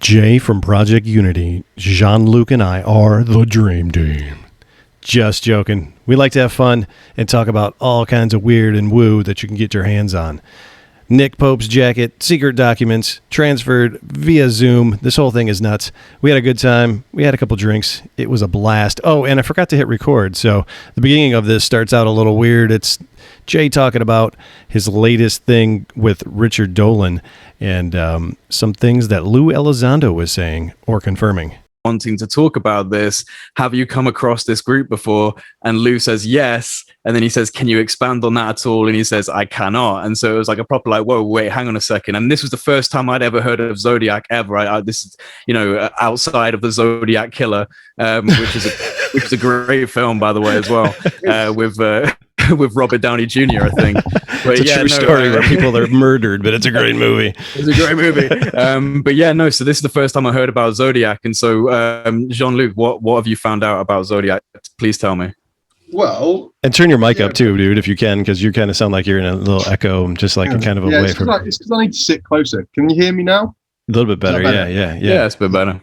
Jay from Project Unity, Jean-Luc, and I are the Dream Team. Just joking. We like to have fun and talk about all kinds of weird and woo that you can get your hands on. Nick Pope's jacket, secret documents, transferred via Zoom. This whole thing is nuts. We had a good time. We had a couple drinks. It was a blast. Oh, and I forgot to hit record. So the beginning of this starts out a little weird. It's Jay talking about his latest thing with Richard Dolan and some things that Lou Elizondo was saying or confirming. Wanting to talk about this. Have you come across this group before? And Lou says yes. And then he says, can you expand on that at all? And he says, I cannot. And so it was like a proper like, whoa, wait, hang on a second. And this was the first time I'd ever heard of Zodiac ever. This is, outside of the Zodiac Killer, which is a great film, by the way, as well, with Robert Downey Jr., I think. But it's a true story where people are murdered, but it's a great movie. It's a great movie. But yeah, no, so this is the first time I heard about Zodiac. And so, Jean-Luc, what have you found out about Zodiac? Please tell me. Well, and turn your mic up too, dude, if you can, because you kind of sound like you're in a little echo, just like kind of away from. It's because I need to sit closer. Can you hear me now? A little bit better. Yeah, it's a bit better.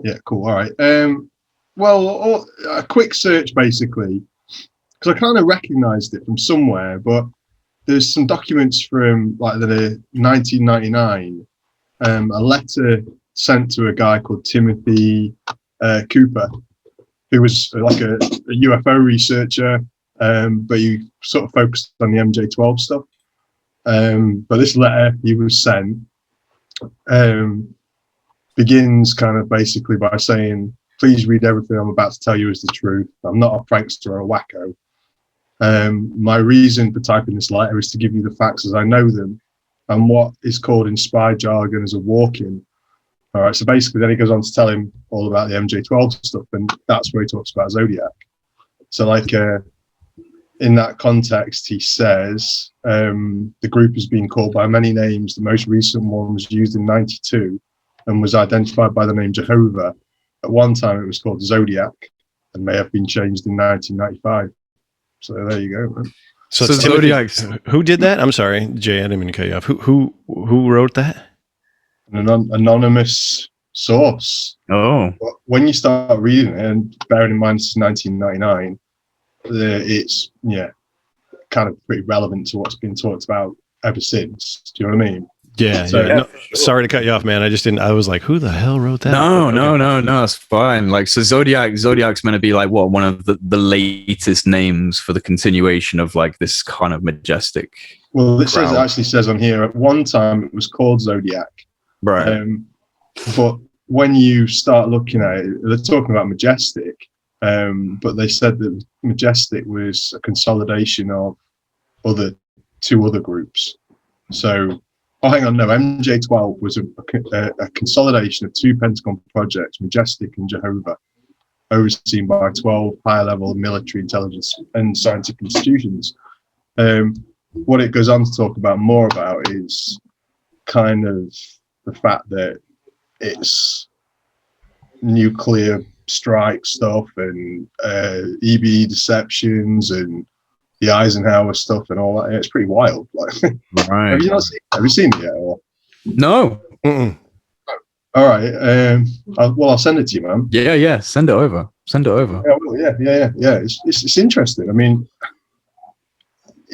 Yeah, cool. All right. Well, a quick search basically, because I kind of recognised it from somewhere, but there's some documents from like the 1999, a letter sent to a guy called Timothy Cooper, who was like a UFO researcher, but he sort of focused on the MJ-12 stuff. But this letter he was sent begins kind of basically by saying, please read everything I'm about to tell you is the truth. I'm not a prankster or a wacko. My reason for typing this letter is to give you the facts as I know them and what is called in spy jargon as a walk-in. All right, so basically then he goes on to tell him all about the MJ-12 stuff, and that's where he talks about Zodiac. So like in that context, he says the group has been called by many names. The most recent one was used in 92 and was identified by the name Jehovah. At one time it was called Zodiac and may have been changed in 1995. So there you go, man. So Zodiac. Who did that? I'm sorry, Jay, I didn't mean to cut you off. Who wrote that? An anonymous source. Oh. But when you start reading it, and bearing in mind it's 1999, it's kind of pretty relevant to what's been talked about ever since. Do you know what I mean? Yeah. So, No, sorry to cut you off, man. I was like, who the hell wrote that? No, it's fine. Like, so Zodiac's meant to be like what, one of the latest names for the continuation of like this kind of majestic. Well, it actually says on here, at one time it was called Zodiac. Right. But when you start looking at it, they're talking about majestic, but they said that majestic was a consolidation of two other groups. So, hang on, no, MJ-12 was a consolidation of two Pentagon projects, Majestic and Jehovah, overseen by 12 high-level military intelligence and scientific institutions. What it goes on to talk about more about is kind of the fact that it's nuclear strike stuff and EBE deceptions and the Eisenhower stuff and all that. It's pretty wild. Like, right. Have you seen it yet? Or? No. Mm-mm. All right. I'll send it to you, man. Yeah. Send it over. Yeah. It's interesting. I mean,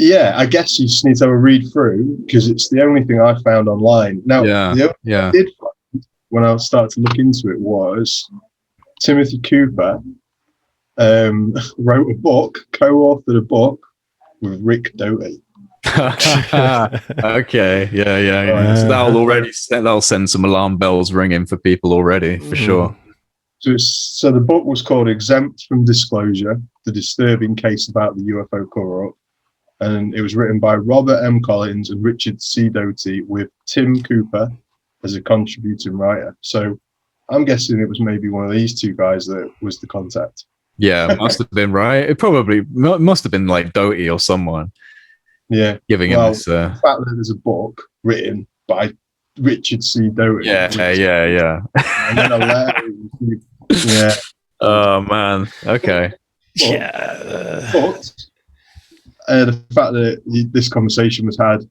I guess you just need to have a read through because it's the only thing I found online. Now, the only thing I did find when I started to look into it was Timothy Cooper wrote a book, co-authored a book with Rick Doty. Okay, yeah. So that'll send some alarm bells ringing for people already, for sure. So the book was called Exempt from Disclosure, The Disturbing Case About the UFO Cover-Up. And it was written by Robert M. Collins and Richard C. Doty with Tim Cooper as a contributing writer. So I'm guessing it was maybe one of these two guys that was the contact. Yeah, must have been, right? It probably must have been like Doty or someone. Yeah. Giving him this... the fact that there's a book written by Richard C. Doty. Yeah. And then a letter. Yeah. Oh, man. Okay. But the fact that this conversation was had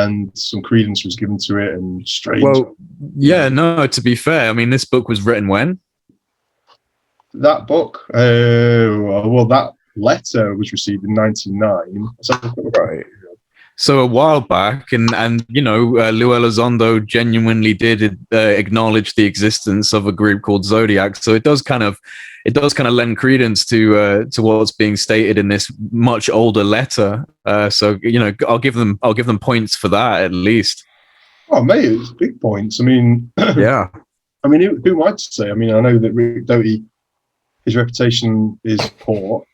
and some credence was given to it, and strange. Well, yeah, no, to be fair, I mean, this book was written when? That book, well, that letter was received in 1999. Right. So a while back, and you know, Lou Elizondo genuinely did acknowledge the existence of a group called Zodiac. So it does kind of lend credence to what's being stated in this much older letter. So you know, I'll give them points for that at least. Oh, mate, it's big points. I mean, yeah. I mean, who am I to say? I mean, I know that Rick Doty, his reputation is poor.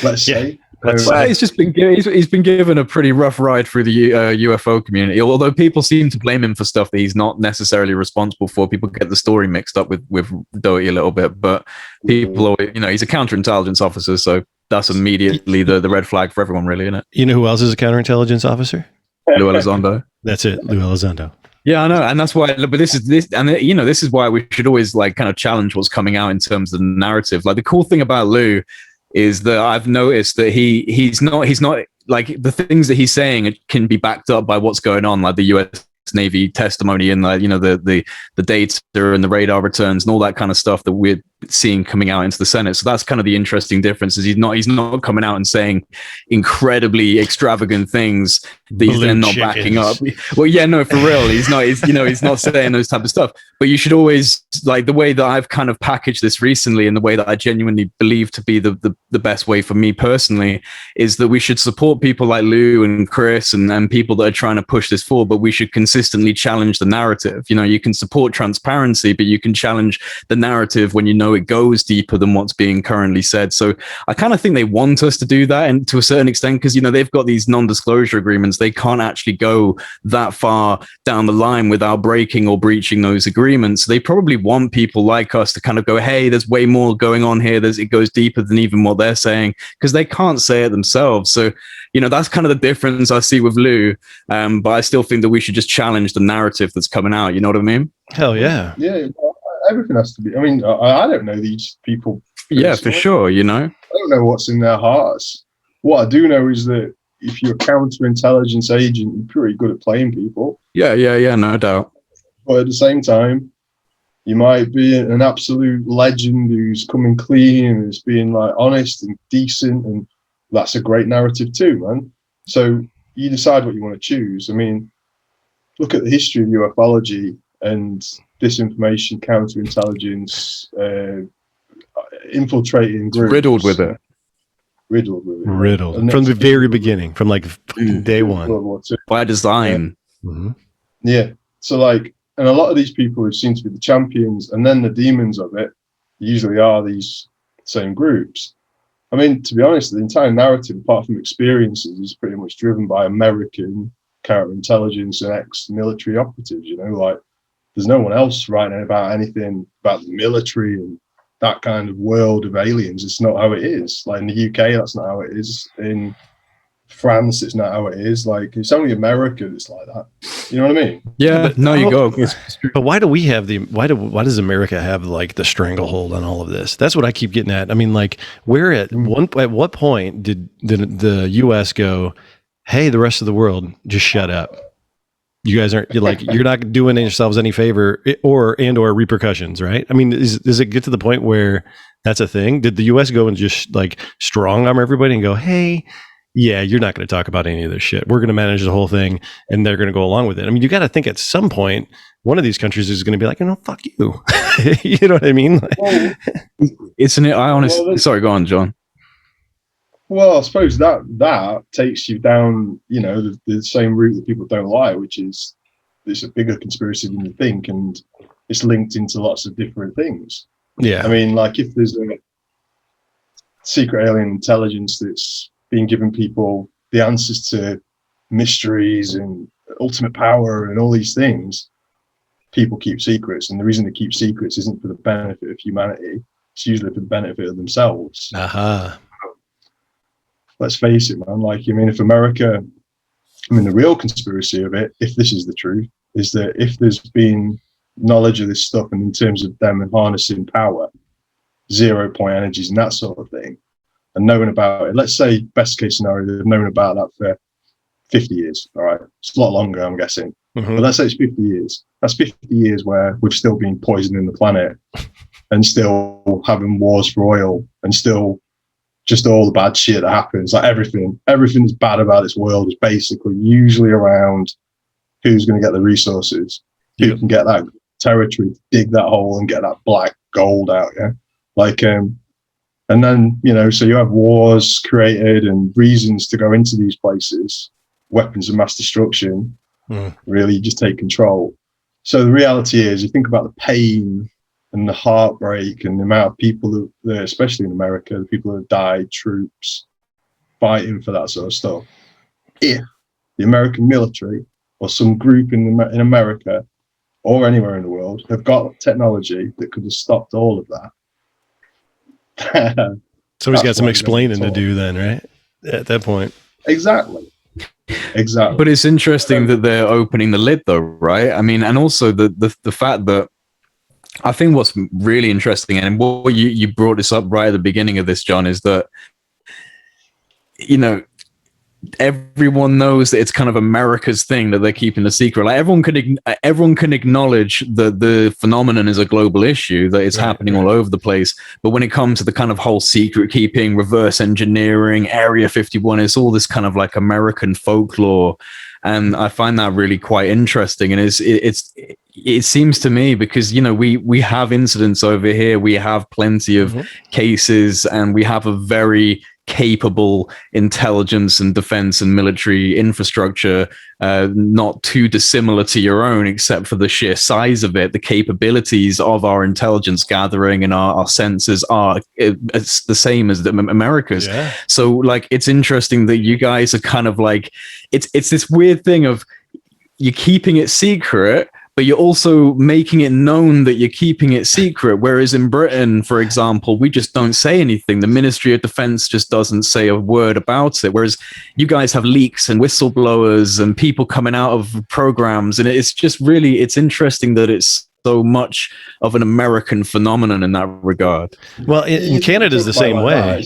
Let's say. Well, he's been given a pretty rough ride through the UFO community. Although people seem to blame him for stuff that he's not necessarily responsible for. People get the story mixed up with Doty a little bit, but people, you know, he's a counterintelligence officer, so that's immediately the red flag for everyone, really, isn't it? You know who else is a counterintelligence officer? Lou Elizondo. That's it, Lou Elizondo. Yeah, I know, and that's why. But this is why we should always like kind of challenge what's coming out in terms of the narrative. Like the cool thing about Lou is that I've noticed that he's not like the things that he's saying can be backed up by what's going on, like the U.S. Navy testimony and you know the data and the radar returns and all that kind of stuff that we're seeing coming out into the Senate. So that's kind of the interesting difference. Is he's not coming out and saying incredibly extravagant things that he's then not backing up. Well, yeah, no, for real, he's not saying those type of stuff. But you should always, like, the way that I've kind of packaged this recently and the way that I genuinely believe to be the best way for me personally is that we should support people like Lou and Chris and people that are trying to push this forward, but we should consistently challenge the narrative. You know, you can support transparency, but you can challenge the narrative when you know it goes deeper than what's being currently said. So I kind of think they want us to do that, and to a certain extent, because, you know, they've got these non-disclosure agreements. They can't actually go that far down the line without breaking or breaching those agreements. They probably want people like us to kind of go, hey, there's way more going on here. It goes deeper than even what they're saying, because they can't say it themselves. So, you know, that's kind of the difference I see with Lou. But I still think that we should just challenge the narrative that's coming out. You know what I mean? Hell yeah. Yeah. Everything has to be. I mean, I don't know these people. Yeah, for sure. You know, I don't know what's in their hearts. What I do know is that if you're a counterintelligence agent, you're pretty good at playing people. Yeah, no doubt. But at the same time, you might be an absolute legend who's coming clean and is being like honest and decent, and that's a great narrative too, man. So you decide what you want to choose. I mean, look at the history of ufology and disinformation, counterintelligence, infiltrating groups. Riddled with it. Riddled with it. Riddled. From the very beginning, from like day one. By design. Yeah. Mm-hmm. Yeah. So like, and a lot of these people who seem to be the champions and then the demons of it usually are these same groups. I mean, to be honest, the entire narrative, apart from experiences, is pretty much driven by American counterintelligence and ex-military operatives, you know, like there's no one else writing about anything about the military and that kind of world of aliens. It's not how it is. Like in the UK, that's not how it is. In France, it's not how it is. Like it's only America that's like that. You know what I mean? Yeah, but no, you go. But why do we have why does America have like the stranglehold on all of this? That's what I keep getting at. I mean, like at what point did the US go, hey, the rest of the world, just shut up? You guys you're not doing yourselves any favor or repercussions, right? I mean, does it get to the point where that's a thing? Did the US go and just like strong arm everybody and go, hey, yeah, you're not going to talk about any of this shit. We're going to manage the whole thing, and they're going to go along with it. I mean, you got to think at some point, one of these countries is going to be like, no, fuck you. You know what I mean? Well, sorry, go on, John. Well, I suppose that takes you down, you know, the same route that people don't like, which is it's a bigger conspiracy than you think, and it's linked into lots of different things. Yeah. I mean, like if there's a secret alien intelligence that's being given people the answers to mysteries and ultimate power and all these things, people keep secrets. And the reason they keep secrets isn't for the benefit of humanity. It's usually for the benefit of themselves. Let's face it, man. Like, I mean, if America, I mean, the real conspiracy of it, if this is the truth, is that if there's been knowledge of this stuff and in terms of them harnessing power, 0 point energies and that sort of thing, and knowing about it, let's say best case scenario, they've known about that for 50 years. All right, it's a lot longer, I'm guessing. Mm-hmm. But let's say it's 50 years. That's 50 years where we've still been poisoning the planet and still having wars for oil and still just all the bad shit that happens. Like everything that's bad about this world is basically usually around who's going to get the resources, who can get that territory, dig that hole and get that black gold out. Yeah. Like, and then, you know, so you have wars created and reasons to go into these places, weapons of mass destruction, really just take control. So the reality is, you think about the pain and the heartbreak and the amount of people that, especially in America, the people that have died, troops fighting for that sort of stuff. If the American military or some group in America or anywhere in the world have got technology that could have stopped all of that. So he's got some explaining to do then, right? At that point. Exactly. But it's interesting that they're opening the lid though, right? I mean, and also the fact that I think what's really interesting, and what you brought this up right at the beginning of this, John, is that, you know, everyone knows that it's kind of America's thing that they're keeping a secret. Like everyone can acknowledge that the phenomenon is a global issue, that it's happening all over the place. But when it comes to the kind of whole secret keeping, reverse engineering, Area 51, it's all this kind of like American folklore. And I find that really quite interesting. And it seems to me, because, you know, we have incidents over here, we have plenty of cases, and we have a very capable intelligence and defense and military infrastructure, not too dissimilar to your own, except for the sheer size of it. The capabilities of our intelligence gathering and our senses are it's the same as America's. Yeah. So like, it's interesting that you guys are kind of like, it's this weird thing of you're keeping it secret, but you're also making it known that you're keeping it secret. Whereas in Britain, for example, we just don't say anything. The Ministry of Defense just doesn't say a word about it. Whereas you guys have leaks and whistleblowers and people coming out of programs. And it's just really, it's interesting that it's so much of an American phenomenon in that regard. Well, in Canada is the same way.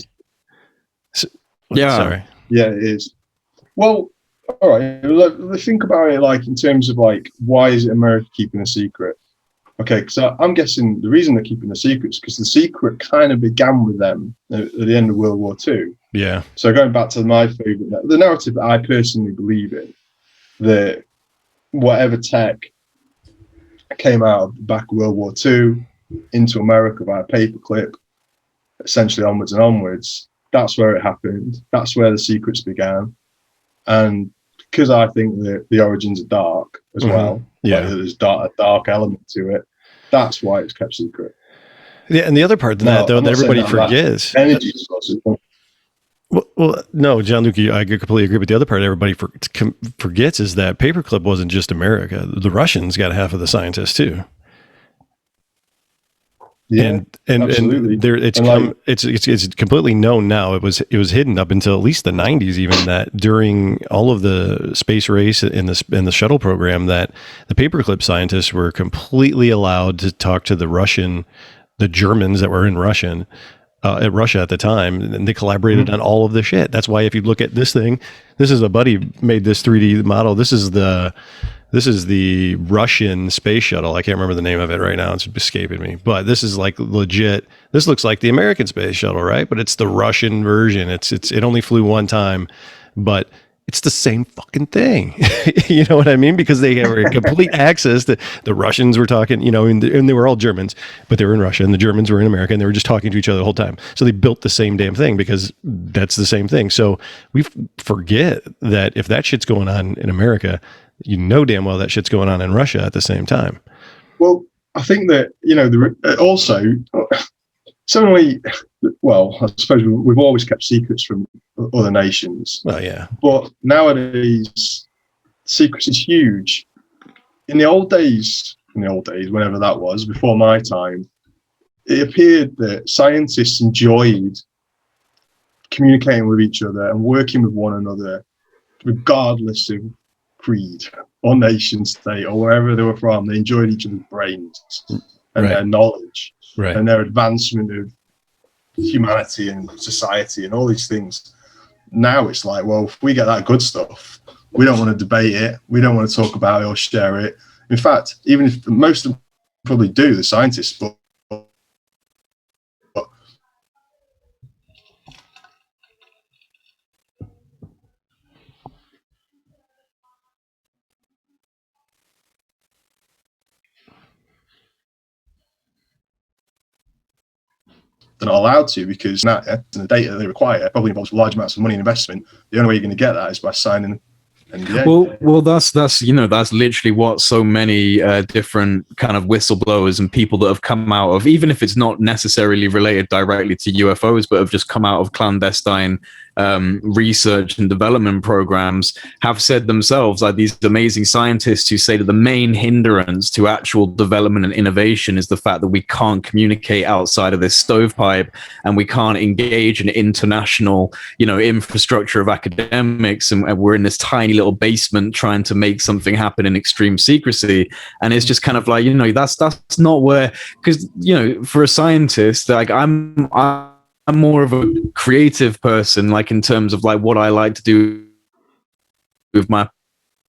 So, yeah. Sorry. Yeah, it is. Well, all right, look, think about it like in terms of like, why is it America keeping a secret? Okay, because I'm guessing the reason they're keeping a secret is because the secret kind of began with them at the end of World War II. Yeah. So going back to my favorite, the narrative that I personally believe in, that whatever tech came out of the back of World War II into America via paperclip, essentially onwards and onwards, that's where it happened. That's where the secrets began. And because I think that the origins are dark as well, like there's a dark element to it, that's why it's kept secret. Yeah, and the other part of that, though, that everybody forgets. Energy sources. Well, no, Jean-Luc, I completely agree. But the other part everybody forgets is that paperclip wasn't just America. The Russians got half of the scientists too. Yeah, and there it's completely known now. It was hidden up until at least the 90s, even, that during all of the space race in the shuttle program, that the paperclip scientists were completely allowed to talk to the Germans that were in Russia at the time, and they collaborated on all of the shit. That's why if you look at this thing, this is a buddy made this 3D model. This is the Russian space shuttle. I can't remember the name of it right now. It's escaping me. But this is like legit. This looks like the American space shuttle, right? But it's the Russian version. It only flew one time, but it's the same fucking thing. You know what I mean? Because they have complete access to the Russians were talking, you know, and they were all Germans, but they were in Russia, and the Germans were in America, and they were just talking to each other the whole time. So they built the same damn thing because that's the same thing. So we forget that if that shit's going on in America, you know damn well that shit's going on in Russia at the same time. Well, I think that, you know, also, suddenly, well, I suppose we've always kept secrets from other nations. Oh, yeah. But nowadays, secrecy is huge. In the old days, whenever that was, before my time, it appeared that scientists enjoyed communicating with each other and working with one another, regardless of creed or nation state or wherever they were from. They enjoyed each other's brains and their knowledge and their advancement of humanity and society and all these things. Now it's like, well, if we get that good stuff, We don't want to debate it. We don't want to talk about it or share it. In fact, even if most of them probably do, the scientists, but they're not allowed to, because the data they require probably involves large amounts of money and investment. The only way you're going to get that is by signing NDA. Well, that's that's literally what so many different kind of whistleblowers and people that have come out of, even if it's not necessarily related directly to UFOs, but have just come out of clandestine research and development programs, have said themselves, like these amazing scientists who say that the main hindrance to actual development and innovation is the fact that we can't communicate outside of this stovepipe, and we can't engage in international, infrastructure of academics, and we're in this tiny little basement trying to make something happen in extreme secrecy. And it's just kind of like, that's not where, because for a scientist, like I'm more of a creative person, like in terms of like what I like to do with my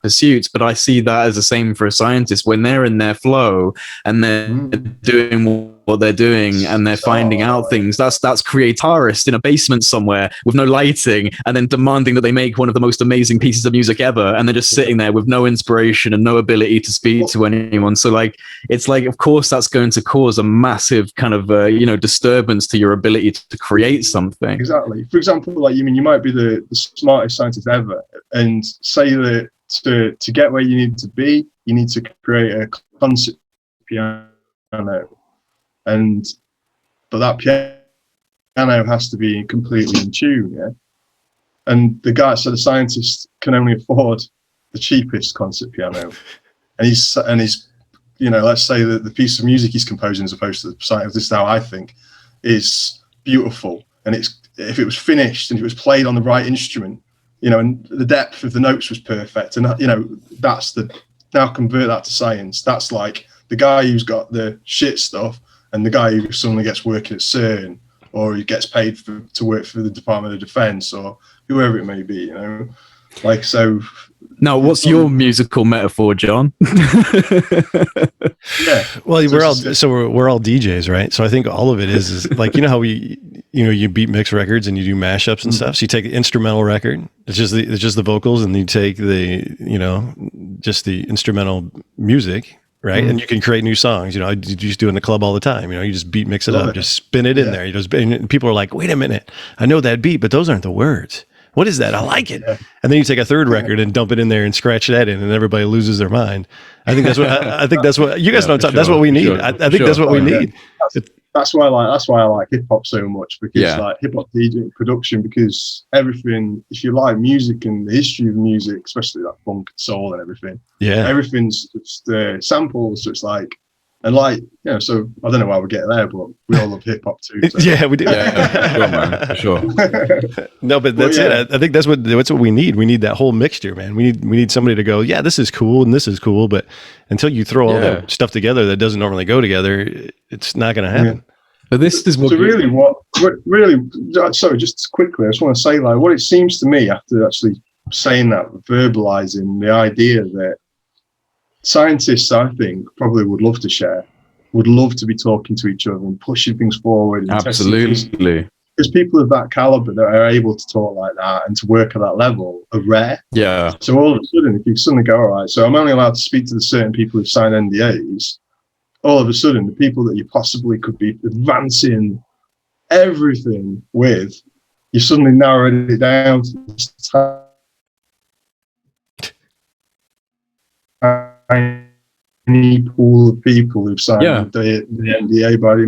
pursuits, but I see that as the same for a scientist. When they're in their flow and they're doing what they're doing and they're finding out things, that's creatarist in a basement somewhere with no lighting, and then demanding that they make one of the most amazing pieces of music ever, and they're just sitting there with no inspiration and no ability to speak to anyone. So like, it's like, of course that's going to cause a massive kind of disturbance to your ability to create something. Exactly. For example, like you might be the smartest scientist ever, and say that to get where you need to be, you need to create a concert piano, but that piano has to be completely in tune, yeah. And the scientist can only afford the cheapest concert piano, and he's let's say that the piece of music he's composing, as opposed to the scientist, this is how I think, is beautiful, and if it was finished and it was played on the right instrument, and the depth of the notes was perfect, and now convert that to science. That's like the guy who's got the shit stuff and the guy who suddenly gets working at CERN, or he gets paid to work for the Department of Defense, or whoever it may be, like, so. Now, what's your musical metaphor, John? Yeah. Well, we're all DJs, right? So I think all of it is like, how you beat mix records and you do mashups and stuff. So you take an instrumental record, it's just the vocals, and you take the just the instrumental music, right? And you can create new songs. You just do it in the club all the time. You just beat mix it up, just spin it in there. And people are like, wait a minute, I know that beat, but those aren't the words. What is that? I like it. Yeah. And then you take a third record and dump it in there and scratch that in, and everybody loses their mind. I think that's what you guys don't talk. That's what we need. I think that's what we need. That's why I like hip hop so much, because like hip hop DJ production, because everything, if you like music and the history of music, especially like funk and soul and everything, everything's just samples. So it's like, and like, so I don't know why we get there, but we all love hip hop too. So. Yeah, we do. Yeah, for sure. No, but that's it. I think that's what we need. We need that whole mixture, man. We need somebody to go, yeah, this is cool and this is cool, but until you throw all that stuff together that doesn't normally go together, it's not going to happen. Yeah. But this is what. So sorry, just quickly, I just want to say, like, what it seems to me after actually saying that, verbalizing the idea that scientists, I think, probably would love to be talking to each other and pushing things forward. And absolutely. Because people of that caliber that are able to talk like that and to work at that level are rare. Yeah. So all of a sudden, if you suddenly go, all right, so I'm only allowed to speak to the certain people who've signed NDAs, all of a sudden, the people that you possibly could be advancing everything with, you suddenly narrowed it down to this tiny pool of people who've signed the NDA by the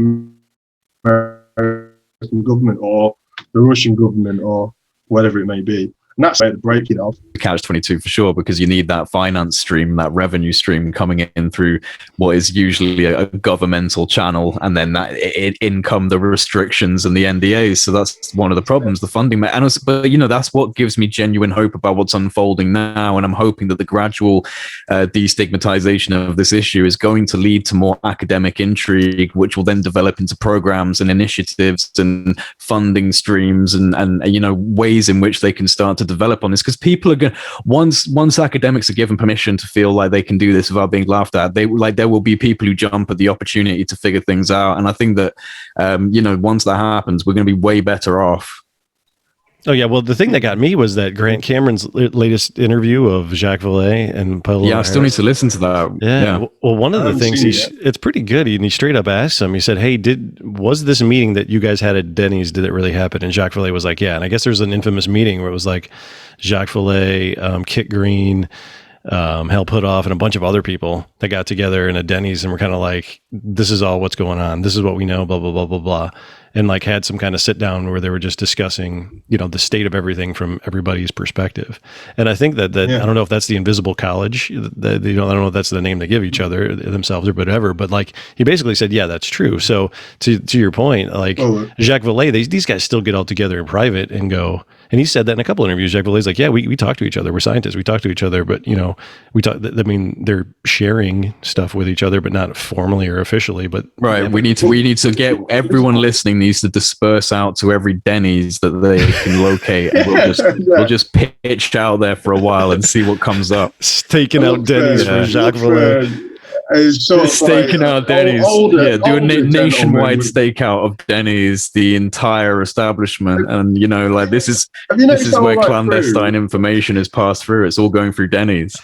American government or the Russian government or whatever it may be. And that's where the breaking of catch-22 for sure, because you need that finance stream, that revenue stream coming in through what is usually a governmental channel, and then that in come the restrictions and the NDAs. So that's one of the problems, the funding. And also, but that's what gives me genuine hope about what's unfolding now. And I'm hoping that the gradual destigmatization of this issue is going to lead to more academic intrigue, which will then develop into programs and initiatives and funding streams and ways in which they can start to develop on this, because people are going once academics are given permission to feel like they can do this without being laughed at, there will be people who jump at the opportunity to figure things out. And I think that once that happens, we're going to be way better off. Oh yeah, well the thing that got me was that Grant Cameron's latest interview of Jacques Vallée and Paolo. Yeah, I still need to listen to that. Yeah. Well, one of the things it's pretty good. And he straight up asked him. He said, "Hey, was this meeting that you guys had at Denny's? Did it really happen?" And Jacques Vallée was like, "Yeah." And I guess there's an infamous meeting where it was like Jacques Vallée, Kit Green, Hal Puthoff, and a bunch of other people that got together in a Denny's and were kind of like, "This is all what's going on. This is what we know." Blah blah blah blah blah. And like had some kind of sit down where they were just discussing, the state of everything from everybody's perspective. And I think that I don't know if that's the invisible college. I don't know if that's the name they give each other themselves or whatever. But like he basically said, yeah, that's true. So to your point, like Jacques Vallée, these guys still get all together in private and go. And he said that in a couple of interviews. Jacques Vallée's like, yeah, we talk to each other. We're scientists. We talk to each other, but we talk. I mean, they're sharing stuff with each other, but not formally or officially. But right, we need to get everyone listening needs to disperse out to every Denny's that they can locate, and we'll just pitch out there for a while and see what comes up. Staking out Denny's for Jacques Vallée. Staking out Denny's. Do a nationwide stakeout of Denny's, the entire establishment, and this is where clandestine information is passed through. It's all going through Denny's.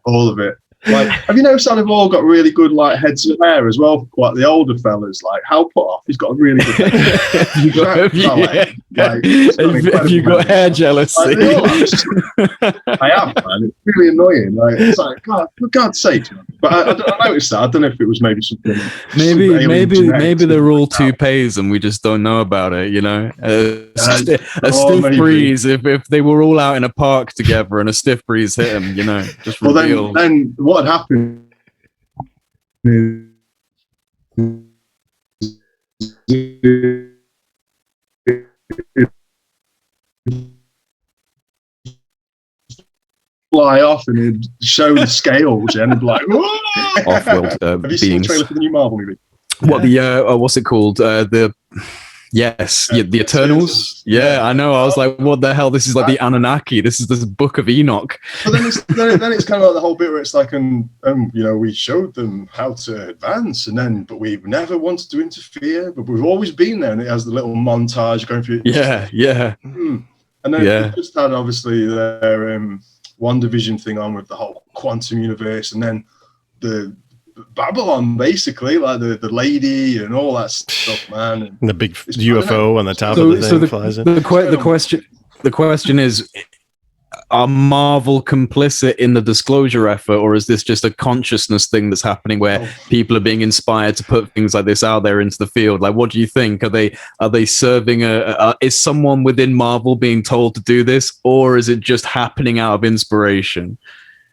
All of it. Like, have you noticed how they've all got really good like heads of hair as well? For quite the older fellas, like Hal Puthoff, he's got a really good head. Have you got hair jealousy? I have, man. It's really annoying. Like, it's like, God, for God's sake. But I noticed that. I don't know if it was maybe something. Maybe they're all toupees and we just don't know about it. A stiff breeze. If they were all out in a park together and a stiff breeze hit them, just reveal. Then what happened? Fly off and it'd show the scales and it'd be like, off-world have you seen the trailer for the new Marvel movie? What what's it called? The Eternals. Yeah, I know. I was like, what the hell? This is like the Anunnaki. This is the Book of Enoch. But then it's kind of like the whole bit where it's like, we showed them how to advance, but we've never wanted to interfere, but we've always been there. And it has the little montage going through. Yeah. And then we just had obviously their WandaVision thing on with the whole quantum universe, and then the Babylon, basically, like the lady and all that stuff, man. And the big UFO on the top of the thing flies in. The question is, are Marvel complicit in the disclosure effort, or is this just a consciousness thing that's happening where people are being inspired to put things like this out there into the field? Like, what do you think? Are they serving is someone within Marvel being told to do this, or is it just happening out of inspiration?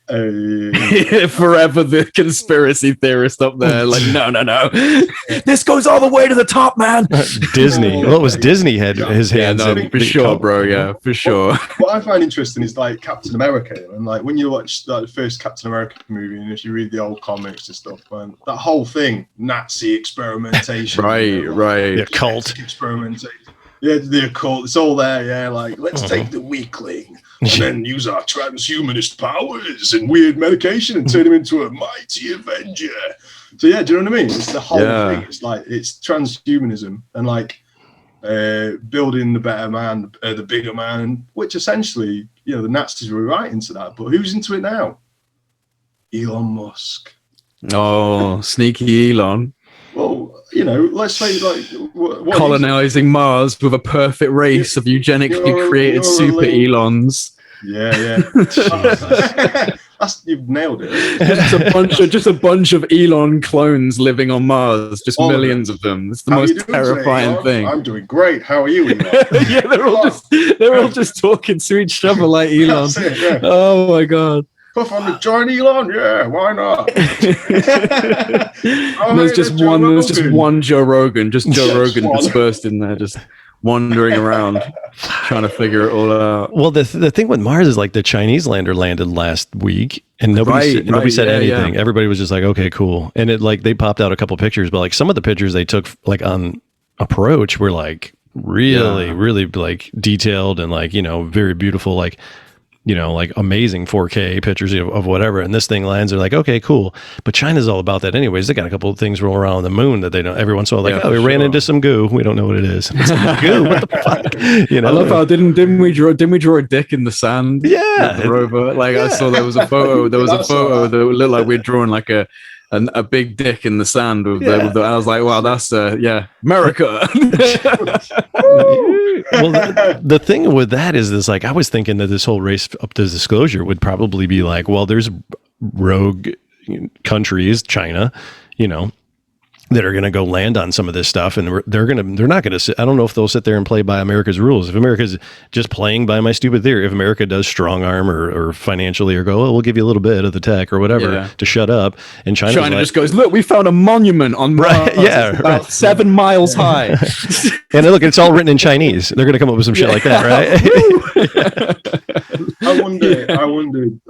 Forever the conspiracy theorist up there, like, no, this goes all the way to the top, man. Disney. Well, it was Disney had his hands in. For sure, bro. Yeah, for sure. What I find interesting is like Captain America, and like when you watch the first Captain America movie, and if you read the old comics and stuff, man, that whole thing, Nazi experimentation, right, the occult experimentation. Yeah, the occult. It's all there. Yeah, like let's take the weakling and then use our transhumanist powers and weird medication and turn him into a mighty Avenger. So yeah, do you know what I mean? It's the whole thing. It's like it's transhumanism and like building the better man, the bigger man, which essentially, the Nazis were right into that. But who's into it now? Elon Musk. Oh, sneaky Elon. Well, let's say like colonizing Mars with a perfect race of eugenically created super Elons. Yeah. You've nailed it. just a bunch of Elon clones living on Mars, just millions of them. It's the most terrifying thing. I'm doing great. How are you, Elon? Yeah, they're all just talking to each other like Elon. Oh my god. Puff on the join Elon, yeah, why not? There's just one Joe Rogan, dispersed in there, just wandering around, trying to figure it all out. Well, the thing with Mars is like the Chinese lander landed last week, and nobody said anything. Yeah. Everybody was just like, okay, cool, and it like they popped out a couple pictures, but like some of the pictures they took like on approach were like really like detailed and like, very beautiful, like, like amazing 4K pictures of whatever. And this thing lands, they're like, okay, cool. But China's all about that anyways. They got a couple of things rolling around on the moon that they don't, every once in a while, like, we ran into some goo. We don't know what it is. It's like, goo, what the fuck? I love how didn't we draw a dick in the sand? Yeah. The rover. Like I saw there was a photo that looked like we'd drawn like a big dick in the sand with the I was like, wow, that's America. Well, the thing with that is this, like, I was thinking that this whole race up to disclosure would probably be like, well, there's rogue countries, China, that are going to go land on some of this stuff, and they're not going to sit. I don't know if they'll sit there and play by America's rules. If America's just playing by my stupid theory, if America does strong arm or financially, or go, we'll give you a little bit of the tech or whatever to shut up, and China like, just goes, look, we found a monument on Mars, about 7 miles high, and look, it's all written in Chinese. They're going to come up with some shit like that, right?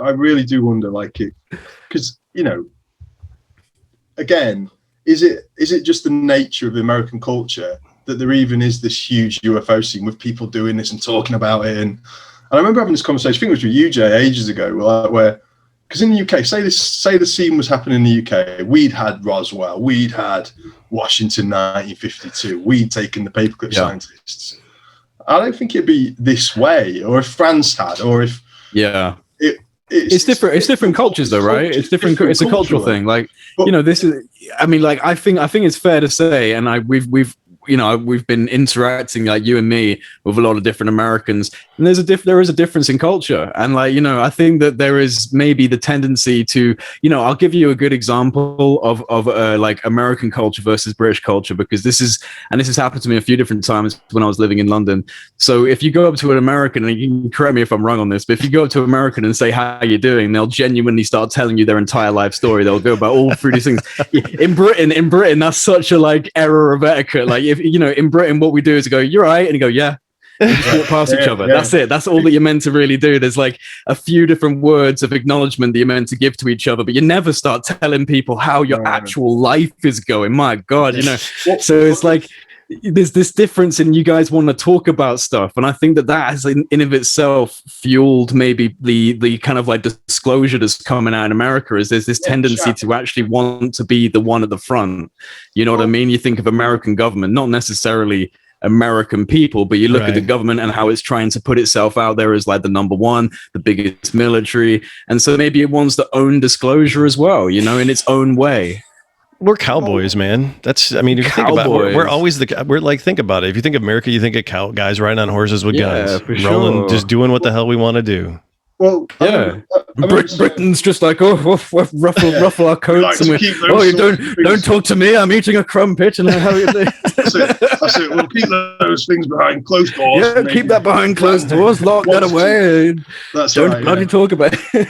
I really do wonder, like, because again. Is it just the nature of the American culture that there even is this huge UFO scene with people doing this and talking about it? And I remember having this conversation, I think it was with you, Jay, ages ago, where because in the UK, say the scene was happening in the UK, we'd had Roswell, we'd had Washington 1952, we'd taken the paperclip scientists. I don't think it'd be this way, or if France had, or if it's different. It's different cultures, though, right? It's different. It's a cultural thing. Like, this is. I mean, like, I think it's fair to say, and we've been interacting, like you and me, with a lot of different Americans, and there is a difference in culture, and like, I think that there is maybe the tendency to, I'll give you a good example of like American culture versus British culture, because this has happened to me a few different times when I was living in London. So if you go up to an American, and you can correct me if I'm wrong on this, but if you go up to an American and say, how are you doing? They'll genuinely start telling you their entire life story. They'll go about all through these things. In Britain, that's such a like error of etiquette. Like, if in Britain, what we do is go, you're right, and you go, yeah. You just walk past each other. That's it. That's all that you're meant to really do. There's like a few different words of acknowledgement that you're meant to give to each other, but you never start telling people how your actual life is going. My God, So it's like there's this difference in you guys want to talk about stuff, and I think that has in of itself fueled maybe the kind of like disclosure that's coming out in America. Is there's this tendency to actually want to be the one at the front. You know what I mean? You think of American government, not necessarily American people, but you look at the government and how it's trying to put itself out there as like the number one, the biggest military, and so maybe it wants to own disclosure as well, in its own way. We're cowboys, man. If you think about it, we're always we're like, think about it. If you think of America, you think of guys riding on horses with guns, rolling, just doing what the hell we want to do. Well, Britain's just like, ruffle our coats, and you don't talk to me. I'm eating a crumpet, and how you doing? That's it. We'll keep those things behind closed doors. Yeah, keep that behind closed doors. Lock that away. Don't bloody talk about it.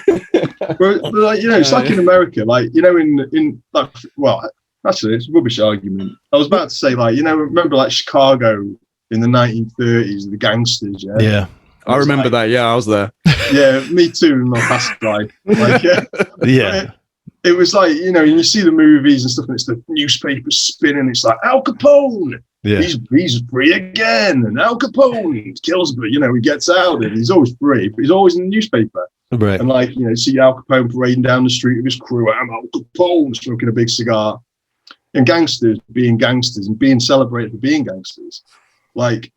But like, it's like in America, like in like, well, actually, it's a rubbish argument. I was about to say, like, remember like Chicago in the 1930s, the gangsters, yeah. I remember that. Yeah, I was there. Yeah, me too. In my past life, like, yeah. It was like, you see the movies and stuff, and it's the newspaper spinning. It's like Al Capone. Yeah. He's free again, and Al Capone kills, but he gets out, and he's always free, but he's always in the newspaper. Right. And like, see Al Capone parading down the street with his crew. I'm Al Capone, smoking a big cigar, and gangsters being gangsters and being celebrated for being gangsters. Like,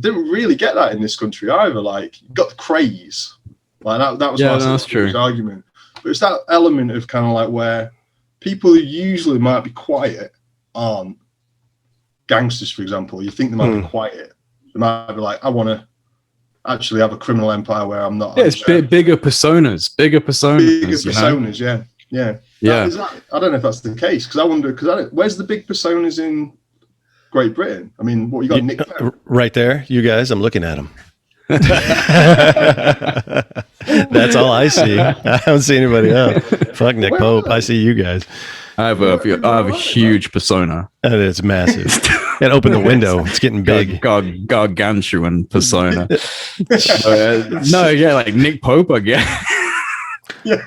didn't really get that in this country either. Like, you got the craze. Like that was my argument. But it's that element of kind of like where people who usually might be quiet aren't. Gangsters, for example, you think they might be quiet. They might be like, I want to actually have a criminal empire where I'm not. Yeah, it's bigger personas. Bigger personas, yeah. Yeah. I don't know if that's the case, because I wonder, where's the big personas in Great Britain? I mean, what you got? Nick Pope? Right there, you guys. I'm looking at them. That's all I see. I don't see anybody else. Fuck Nick Pope. I see you guys. I have a huge persona. And it's massive. And open the window. It's getting big. Gargantuan persona. Like Nick Pope, I guess. Yeah.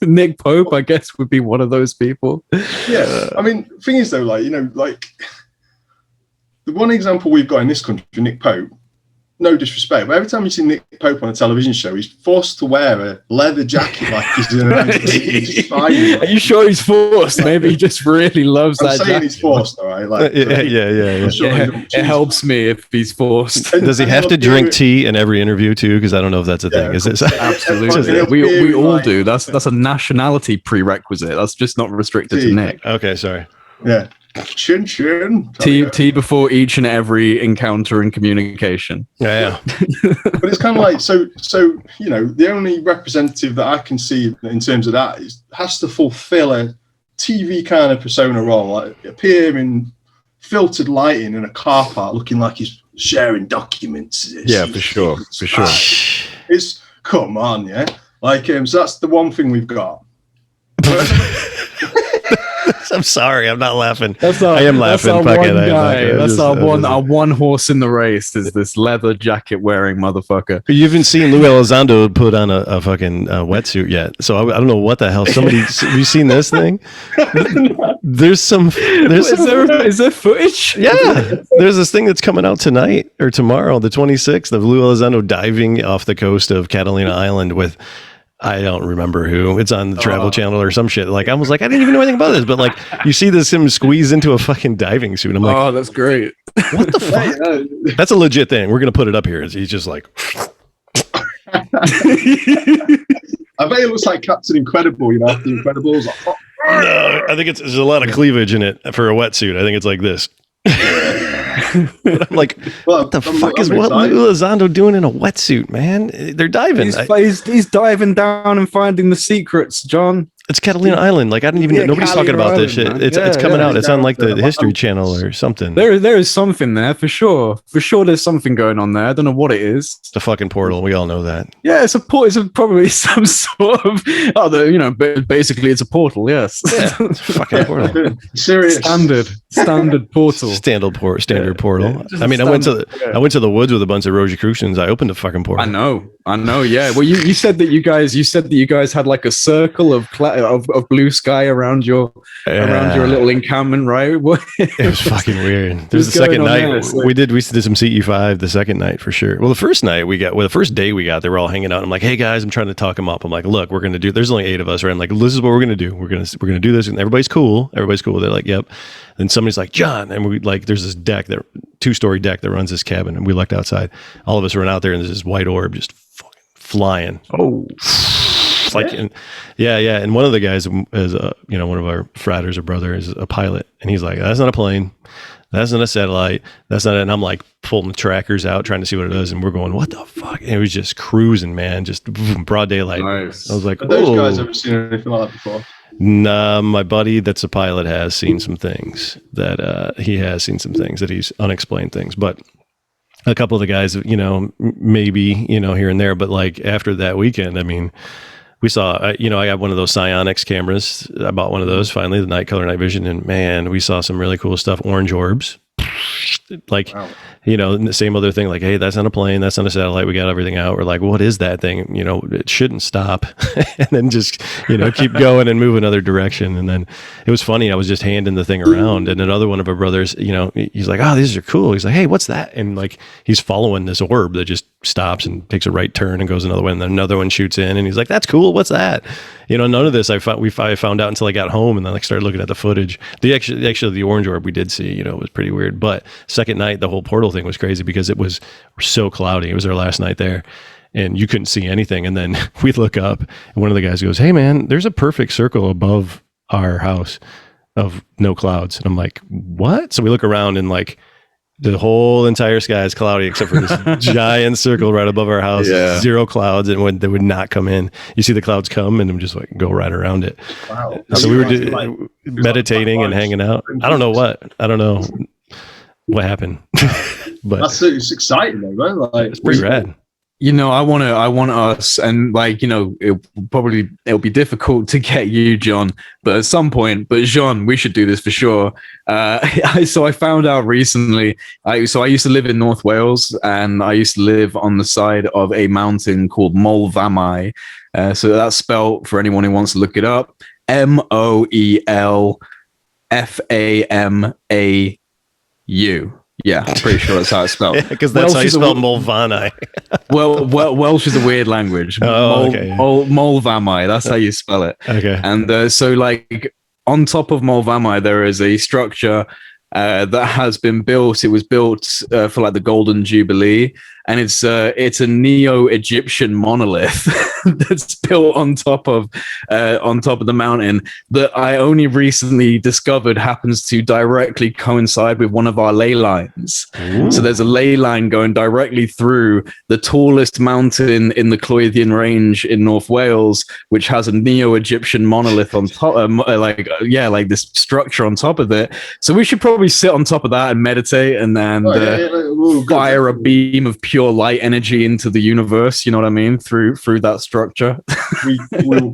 Nick Pope, I guess, would be one of those people. Yeah. I mean, thing is though, like, the one example we've got in this country, Nick Pope, no disrespect, but every time you see Nick Pope on a television show, he's forced to wear a leather jacket like he's in an Are you sure he's forced? Maybe he just really loves I'm that saying jacket. he's forced, all right? Like, yeah. Sure it helps me if he's forced. Does he have to drink tea in every interview too? Because I don't know if that's a thing. Is it? Absolutely. We all do. That's a nationality prerequisite. That's just not restricted to Nick. Okay, sorry. Yeah. Chin chin. Tea before each and every encounter and communication. Yeah. But it's kind of like so the only representative that I can see in terms of that has to fulfill a TV kind of persona role, like appear in filtered lighting in a car park looking like he's sharing documents. Yeah, for sure. It's come on, yeah. Like so that's the one thing we've got. I'm sorry, I'm not laughing. I am laughing. That's our one horse in the race is this leather jacket wearing motherfucker. You haven't seen Lou Elizondo put on a fucking wetsuit yet, so I don't know what the hell. Have you seen this thing? Is there footage? Yeah, there's this thing that's coming out tonight or tomorrow, the 26th, of Lou Elizondo diving off the coast of Catalina Island with, I don't remember who. It's on the Travel Channel or some shit. Like, I was like, I didn't even know anything about this, but like, you see him squeeze into a fucking diving suit. I'm like, oh, that's great. What the fuck? That's a legit thing. We're gonna put it up here. He's just like, I bet it looks like Captain Incredible. You know, the Incredibles. No, I think there's a lot of cleavage in it for a wetsuit. I think it's like this. But I'm like, what the fuck is Lou Elizondo doing in a wetsuit, man? They're diving. He's diving down and finding the secrets, John. It's Catalina Island. Like, I don't even know. Nobody's talking about this shit. It's coming out. It's on like the History Channel or something. There is something there for sure. For sure, there's something going on there. I don't know what it is. It's a fucking portal. We all know that. Yeah, it's probably some sort of basically it's a portal. Yes. Yeah, it's a fucking portal. Serious. Standard portal. Standard portal. I mean, I went to the woods with a bunch of Rosicrucians. I opened a fucking portal. I know. Yeah. Well, you said that you guys had like a circle of blue sky around your little encampment, right? It was fucking weird. There's the second night we did some CE5 the second night for sure. Well, the first day we got, they were all hanging out. I'm like, hey guys, I'm trying to talk them up. I'm like, look, we're gonna do. There's only 8 of us, right? I'm like, this is what we're gonna do. We're gonna do this, and everybody's cool. They're like, yep. And somebody's like, John, and we like, there's this deck, 2-story deck that runs this cabin, and we looked outside. All of us ran out there, and there's this white orb just fucking flying. Oh. Like, yeah. And one of the guys is, one of our fratters or brother is a pilot. And he's like, that's not a plane. That's not a satellite. That's not it. And I'm like pulling the trackers out, trying to see what it is. And we're going, what the fuck? And it was just cruising, man. Just broad daylight. Nice. I was like, have those guys ever seen anything like that before? Nah, my buddy that's a pilot has seen some things that he's unexplained things. But a couple of the guys, maybe, here and there. But like after that weekend, I mean, we saw, I got one of those Psionics cameras. I bought one of those finally, the night color night vision, and man, we saw some really cool stuff. Orange orbs, like, wow. The same other thing. Like, hey, that's not a plane, that's not a satellite. We got everything out. We're like, what is that thing? It shouldn't stop, and then just keep going and move another direction. And then it was funny. I was just handing the thing around, and another one of our brothers, he's like, oh, these are cool. He's like, hey, what's that? And like, he's following this orb that just stops and takes a right turn and goes another way, and then another one shoots in, and he's like, that's cool. What's that? None of this I found out until I got home, and then like started looking at the footage. Actually the orange orb we did see, it was pretty weird. But second night, the whole portal thing was crazy because it was so cloudy. It was our last night there, and you couldn't see anything. And then we look up, and one of the guys goes, hey man, there's a perfect circle above our house of no clouds. And I'm like, what? So we look around, and like the whole entire sky is cloudy except for this giant circle right above our house. Yeah. 0 clouds, and they would not come in. You see the clouds come and just like go right around it. Wow. So we were meditating and hanging out. I don't know what happened. But it's exciting though, man. Like, it's pretty rad. I want us, and like, it'll be difficult to get you, John, but at some point, but Jean, we should do this for sure. So I found out recently, I used to live in North Wales, and I used to live on the side of a mountain called Molfamau. So that's spelled, for anyone who wants to look it up, Moelfamau. Yeah, I'm pretty sure that's how it's spelled. Because that's how you spell Mulvanni. Well, Welsh is a weird language. Okay. Mulvanni, that's how you spell it. Okay. And so, like, on top of Mulvanni, there is a structure that has been built. It was built for like the Golden Jubilee, and it's a Neo-Egyptian monolith that's built on top of the mountain that I only recently discovered happens to directly coincide with one of our ley lines. Ooh. So there's a ley line going directly through the tallest mountain in the Clwydian Range in North Wales, which has a Neo-Egyptian monolith on top, like this structure on top of it. So we should probably sit on top of that and meditate, and then fire a beam of pure light energy into the universe. You know what I mean? Through that structure. We'll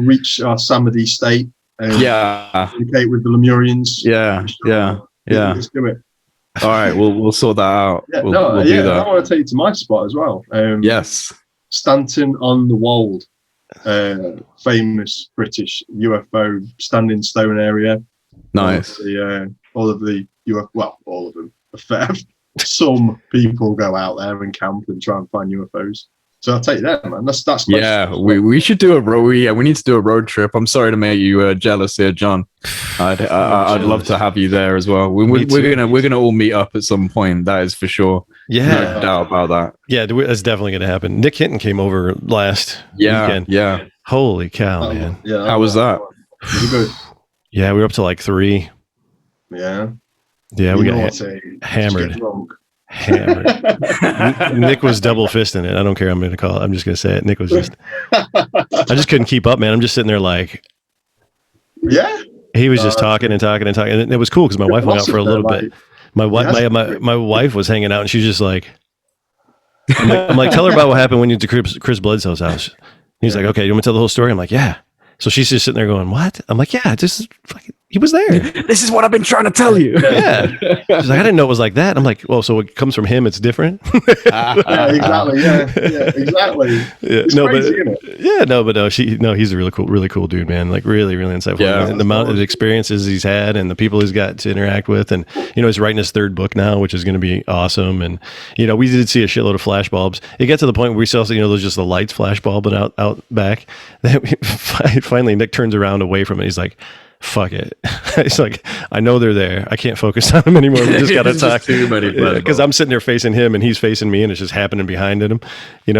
reach our Samadhi state. And communicate with the Lemurians. Let's do it. All right, we'll sort that out. We'll do that. I want to take you to my spot as well. Yes, Stanton on the Wold, famous British UFO standing stone area. Nice. All of the UFO, well, all of them. Some people go out there and camp and try and find UFOs. So I'll take that, man. That's we should do a road. We need to do a road trip. I'm sorry to make you jealous here, John. I'd love to have you there as well. We're gonna all meet up at some point. That is for sure. Yeah, no doubt about that. Yeah, that's definitely gonna happen. Nick Hinton came over last weekend. Yeah. Holy cow, man! Yeah, how was that? Good. Yeah, we were up to like 3. Yeah, we got hammered. Nick was double fisting it. I don't care. I'm going to call it. I'm just going to say it. Nick was just. I just couldn't keep up, man. I'm just sitting there like. Yeah. He was just talking, and it was cool because my wife hung out for a little bit. My wife was hanging out, and she was just like. I'm like, tell her about what happened when you went to Chris Bledsoe's house. He's like, okay, you want me to tell the whole story? I'm like, yeah. So she's just sitting there going, what? I'm like, yeah, he was there. This is what I've been trying to tell you. Yeah. She's like, I didn't know it was like that. I'm like, well, so it comes from him. It's different. Yeah, exactly. Yeah, exactly. Yeah. It's crazy, isn't it? No, he's a really cool dude, man. Like really, really insightful. Yeah, and the amount of experiences he's had and the people he's got to interact with. And, he's writing his 3rd book now, which is going to be awesome. And, we did see a shitload of flash bulbs. It got to the point where we saw, there's just the lights flash bulbing out back. Finally, Nick turns around away from it. He's like, fuck it. It's like, I know they're there. I can't focus on them anymore. We just got to talk. Too many. Because I'm sitting there facing him and he's facing me and it's just happening behind him.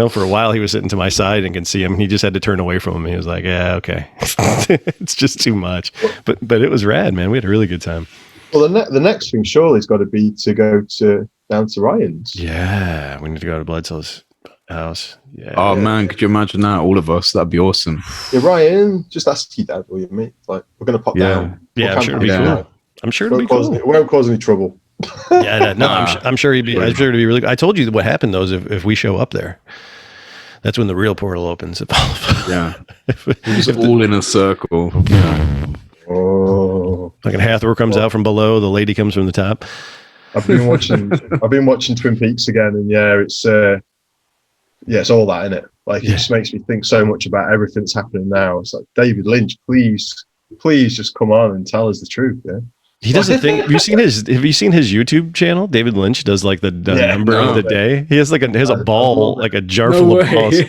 For a while he was sitting to my side and can see him. And he just had to turn away from him. He was like, yeah, okay. It's just too much. But it was rad, man. We had a really good time. Well, the next thing surely has got to be to go down to Ryan's. Yeah, we need to go to Bledsoe's house. Yeah. Oh man, could you imagine that? All of us, that'd be awesome. Yeah, Ryan, just ask your dad or your mate. Like, we're gonna pop down. Yeah, I'm sure it'd be cool. I'm sure it'd be cool. It won't cause any trouble. Yeah, no, I'm sure it'd be really good. I told you what happened though is if we show up there, that's when the real portal opens. Yeah, we're all in a circle. Oh, like a Hathor comes out from below, the lady comes from the top. I've been watching Twin Peaks again, and it's all that, isn't it? Like, it just makes me think so much about everything that's happening now. It's like, David Lynch, please just come on and tell us the truth. Yeah. He does a thing. Have you seen his YouTube channel? David Lynch does like the number of the day. He has a ball, like a jar full of balls. He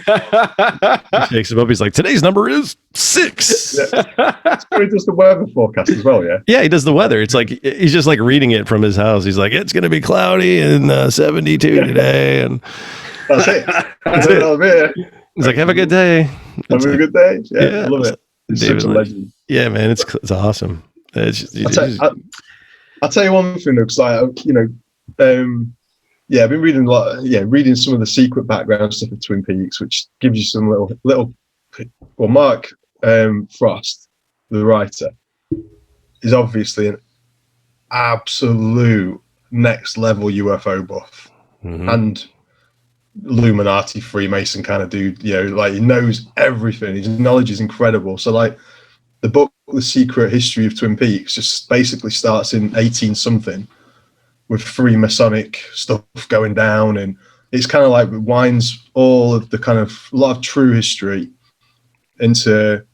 takes him up. He's like, today's number is 6. Yeah. So he does the weather forecast as well. Yeah. Yeah, he does the weather. It's like he's just like reading it from his house. He's like, it's going to be cloudy and 72 today, and that's it. He's like, have a good day. Have a good day. Yeah, I love it. He's such a legend. Yeah, man, it's awesome. I'll tell you one thing though, because I've been reading a lot. Reading some of the secret background stuff of Twin Peaks, which gives you some little. Well, Mark Frost, the writer, is obviously an absolute next level UFO buff and Illuminati Freemason kind of dude. Like, he knows everything. His knowledge is incredible. So like, the book, The Secret History of Twin Peaks, just basically starts in 18-something with Freemasonic stuff going down. And it's kind of like winds all of the kind of a lot of true history into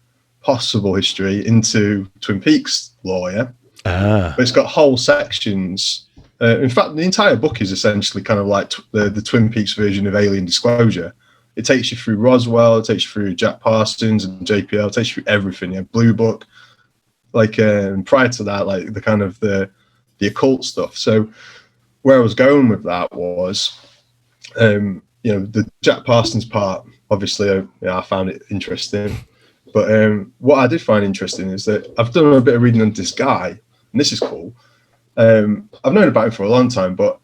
possible history into Twin Peaks lore. Yeah. But it's got whole sections In fact, the entire book is essentially kind of like the Twin Peaks version of Alien Disclosure. It takes you through Roswell, it takes you through Jack Parsons and JPL, it takes you through everything. Yeah, Blue Book. Like prior to that, like the kind of the occult stuff. So where I was going with that was, the Jack Parsons part. Obviously, I found it interesting. But what I did find interesting is that I've done a bit of reading on this guy, and this is cool. I've known about him for a long time, but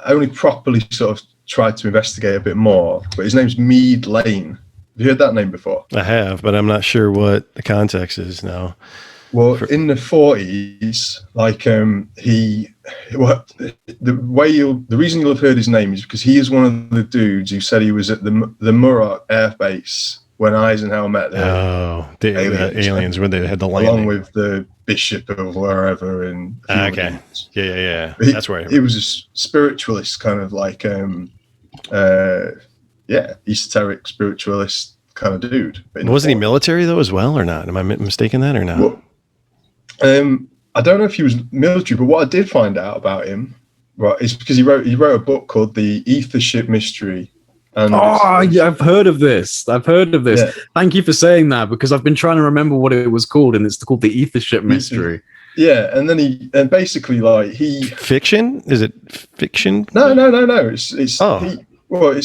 I only properly sort of tried to investigate a bit more. But his name's Mead Lane. Have you heard that name before? I have, but I'm not sure what the context is now. Well, in the 40s, like the reason you'll have heard his name is because he is one of the dudes who said he was at the Muroc Air Base when Eisenhower met the aliens when they had the landing, along with the bishop of wherever. And okay, yeah. That's right. He was a spiritualist, kind of like esoteric spiritualist kind of dude. Wasn't he military though as well, or not? Am I mistaken that or not? Well, I don't know if he was military, but what I did find out about him, right, is because he wrote a book called The Ether Ship Mystery. And I've heard of this. Yeah. Thank you for saying that, because I've been trying to remember what it was called, and it's called The Ether Ship Mystery. Yeah, and then basically like fiction? Is it fiction? No. It's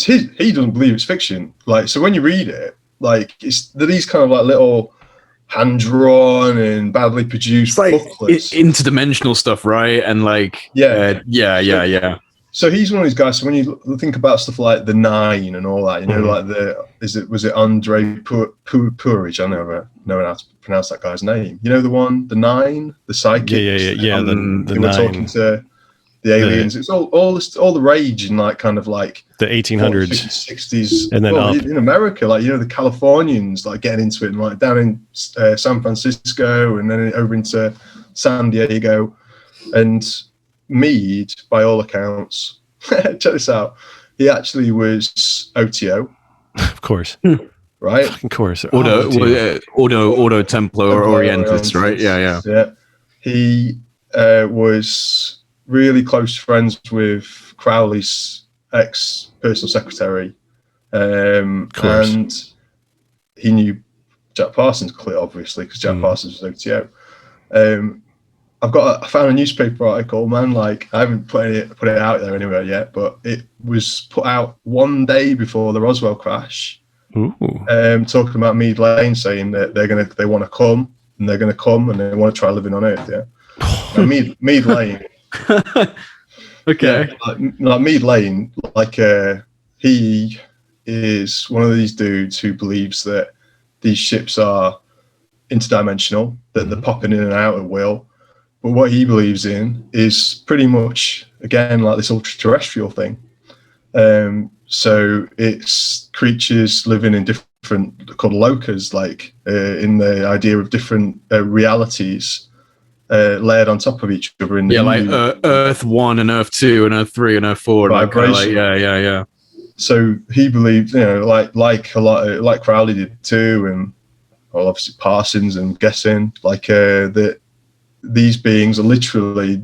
he doesn't believe it's fiction. Like, so when you read it, like these kind of like little hand-drawn and badly produced booklets. Interdimensional stuff, right? And like yeah. So he's one of these guys. So when you think about stuff like the Nine and all that, like was it Andre Purich? I never know how to pronounce that guy's name. You know the one, the Nine, the psychic. Yeah. The Nine. We're talking to the aliens. It's all the rage in like kind of like the 1800s, 60s, and then in America, like the Californians like getting into it, and like down in San Francisco, and then over into San Diego, and Mead, by all accounts, check this out. He actually was OTO, of course, right? Of course, Ordo Templar Orientis, right? Yeah. He was really close friends with Crowley's ex-personal secretary, and he knew Jack Parsons clearly, obviously, because Jack Parsons was OTO. I found a newspaper article, man. Like, I haven't put it out there anywhere yet, but it was put out one day before the Roswell crash. Talking about Mead Lane, saying that they want to come, and they're going to come, and they want to try living on Earth. Yeah, Mead Lane. Okay. Yeah, like Mead Lane, like he is one of these dudes who believes that these ships are interdimensional, that they're popping in and out at will. But what he believes in is pretty much, again, like this ultra-terrestrial thing. So it's creatures living in different, called locas, like in the idea of different realities layered on top of each other. Like Earth 1 and Earth 2 and Earth 3 and Earth 4. Vibration. Yeah. So he believed, like a lot of, like Crowley did too, and obviously Parsons, and guessing like that these beings are literally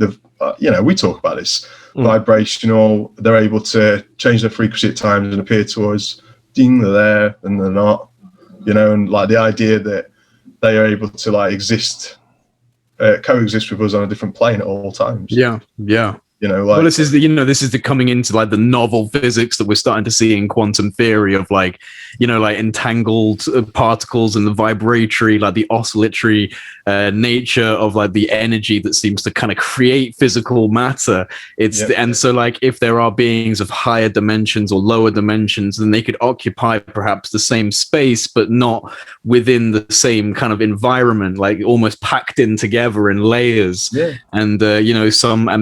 we talk about this vibrational. They're able to change their frequency at times and appear to us. Ding, they're there and they're not. And like the idea that they are able to like coexist with us on a different plane at all times. Yeah. Well, this is the coming into like the novel physics that we're starting to see in quantum theory of like entangled particles and the vibratory, like the oscillatory nature of like the energy that seems to kind of create physical matter. And so like if there are beings of higher dimensions or lower dimensions, then they could occupy perhaps the same space, but not within the same kind of environment, like almost packed in together in layers. Yeah. And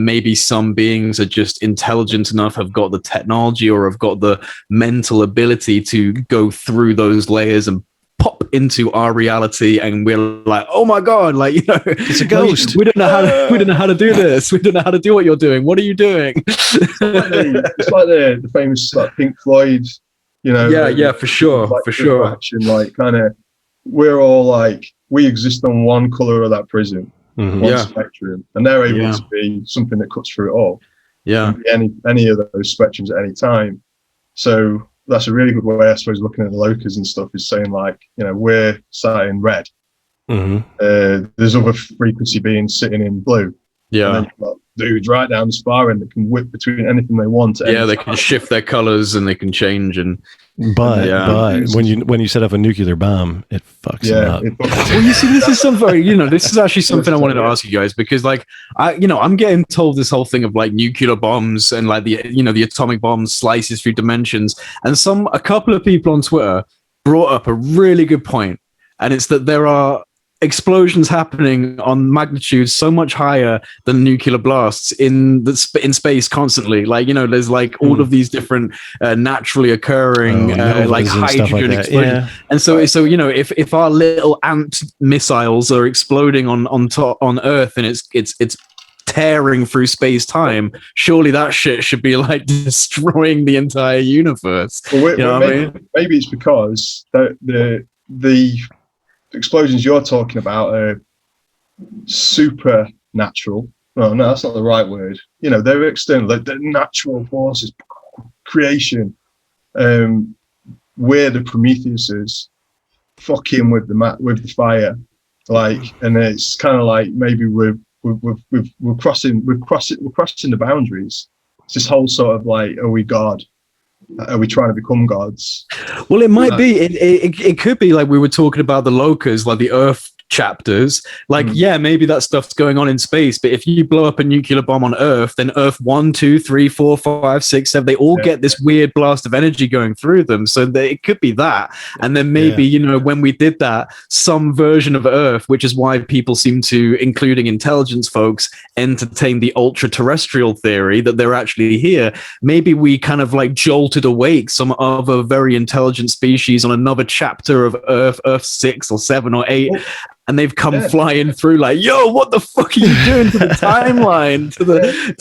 maybe some beings are just intelligent enough, have got the technology or have got the mental ability to go through those layers and pop into our reality, and we're like, oh my god, like it's a ghost. We don't know how to do this. We don't know how to do what you're doing. What are you doing? It's like the famous like Pink Floyd, for sure. Action, like kind of, we're all like, we exist on one color of that prism. One spectrum, and they're able to be something that cuts through it all. Yeah. Any of those spectrums at any time. So that's a really good way, I suppose, looking at the locus and stuff, is saying like, we're sat in red. There's other frequency beings sitting in blue. Yeah. And then you've got dudes right down the far end that can whip between anything they want. Yeah, they can shift their colors and they can change. But when you set up a nuclear bomb, it fucks them up. Well, you see, this is something, this is actually something I wanted to ask you guys, because like, I'm getting told this whole thing of like nuclear bombs and like the atomic bomb slices through dimensions. And a couple of people on Twitter brought up a really good point. And it's that there are explosions happening on magnitudes so much higher than nuclear blasts in space constantly. Like, there's like all of these different naturally occurring like hydrogen explosions. Yeah. And so if our little ant missiles are exploding on Earth and it's tearing through space-time, surely that shit should be like destroying the entire universe. Maybe it's because the explosions you're talking about are supernatural. No, that's not the right word. They're external. They're natural forces, creation. We're the Prometheuses, fucking with the fire. Like, and it's kind of like maybe we're crossing the boundaries. It's this whole sort of like, are we God? Are we trying to become gods? Well, it might be. It could be like we were talking about the locus, like the Earth chapters. Like, maybe that stuff's going on in space. But if you blow up a nuclear bomb on Earth, then Earth 1, 2, 3, 4, 5, 6, 7, they all get this weird blast of energy going through them. So it could be that. And then maybe, when we did that, some version of Earth, which is why people seem to, including intelligence folks, entertain the ultra-terrestrial theory that they're actually here. Maybe we kind of like jolted awake some other very intelligent species on another chapter of Earth 6 or 7 or 8. And they've come flying through like, yo, what the fuck are you doing to the timeline, to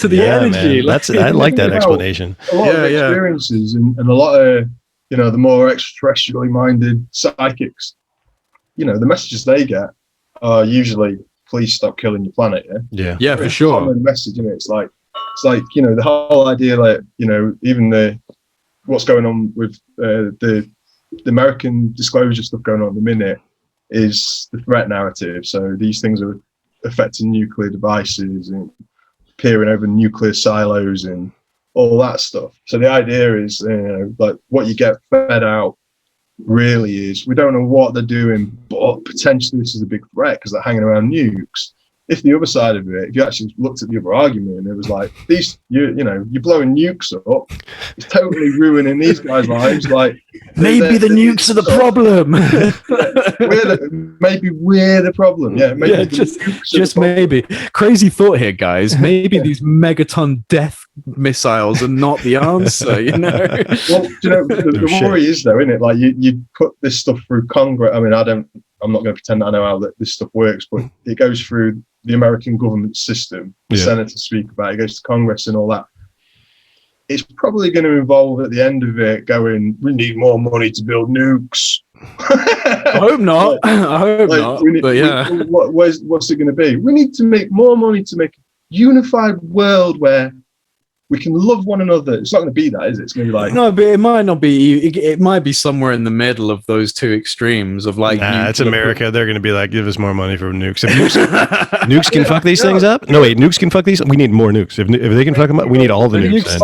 the energy? I like that explanation. A lot of experiences and a lot of, the more extraterrestrially minded psychics, the messages they get are usually, please stop killing your planet. Yeah, for sure. Common message, it's like the whole idea, like, even what's going on with the American disclosure stuff going on at the minute is the threat narrative. So these things are affecting nuclear devices and peering over nuclear silos and all that stuff. So the idea is, like what you get fed out really is, we don't know what they're doing, but potentially this is a big threat because they're hanging around nukes. If the other side of it, if you actually looked at the other argument, it was like, you're blowing nukes up, it's totally ruining these guys' lives. Like, maybe the nukes are the problem. Maybe we're the problem. Yeah, maybe just maybe. Crazy thought here, guys. Maybe these megaton death missiles are not the answer. Well, the worry is though, isn't it? Like you put this stuff through Congress. I mean, I'm not going to pretend I know how this stuff works, but it goes through the American government system, the Senate speak about it, goes to Congress and all that. It's probably going to involve at the end of it going, we need more money to build nukes. I hope not. I hope not. What's it going to be? We need to make more money to make a unified world where we can love one another. It's not going to be that, is it? It's going to be like... No, but it might not be. It might be somewhere in the middle of those two extremes of like... Nah, it's America. They're going to be like, give us more money for nukes. If nukes can fuck these things up? No, wait, nukes can fuck these? We need more nukes. If they can fuck them up, we need all the nukes.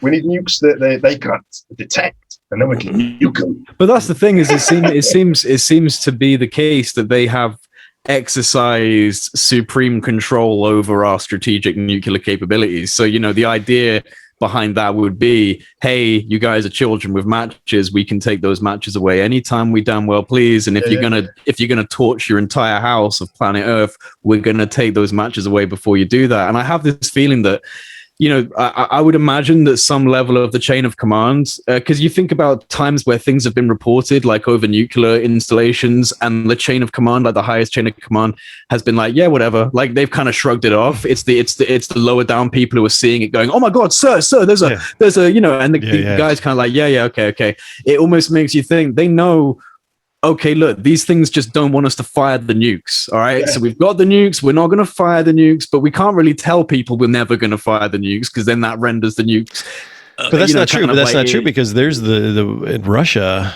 We need nukes that they can't detect, and then we can nuke them. But that's the thing, is it seems to be the case that they have exercised supreme control over our strategic nuclear capabilities. So, the idea behind that would be, hey, you guys are children with matches. We can take those matches away anytime we damn well please. And if you're gonna torch your entire house of planet Earth, we're gonna take those matches away before you do that. And I have this feeling that, I would imagine that some level of the chain of command, because you think about times where things have been reported, like over nuclear installations, and the chain of command, like the highest chain of command, has been like, yeah, whatever. Like they've kind of shrugged it off. It's the lower down people who are seeing it, going, oh my god, sir, there's a, and the guys kind of like, yeah, okay. It almost makes you think they know okay, look, these things just don't want us to fire the nukes. All right. Yeah. So we've got the nukes. We're not going to fire the nukes, but we can't really tell people we're never going to fire the nukes because then that renders the nukes. But that's not true. But that's not true because there's the in Russia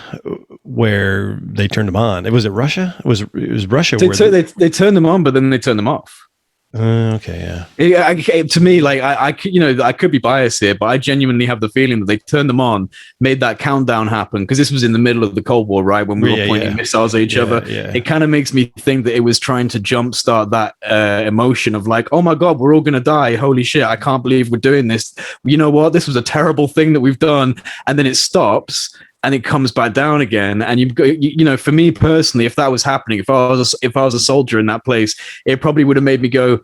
where they turned them on. It was Russia. It was Russia. They turned them on, but then they turned them off. Okay, yeah. To me, like I could be biased here, but I genuinely have the feeling that they turned them on, made that countdown happen because this was in the middle of the Cold War, right? When we were pointing missiles at each other. Yeah. It kind of makes me think that it was trying to jumpstart that emotion of like, oh my God, we're all gonna die. Holy shit, I can't believe we're doing this. You know what? This was a terrible thing that we've done, and then it stops. And it comes back down again. And you know, for me personally, if that was happening, if I was a soldier in that place, it probably would have made me go,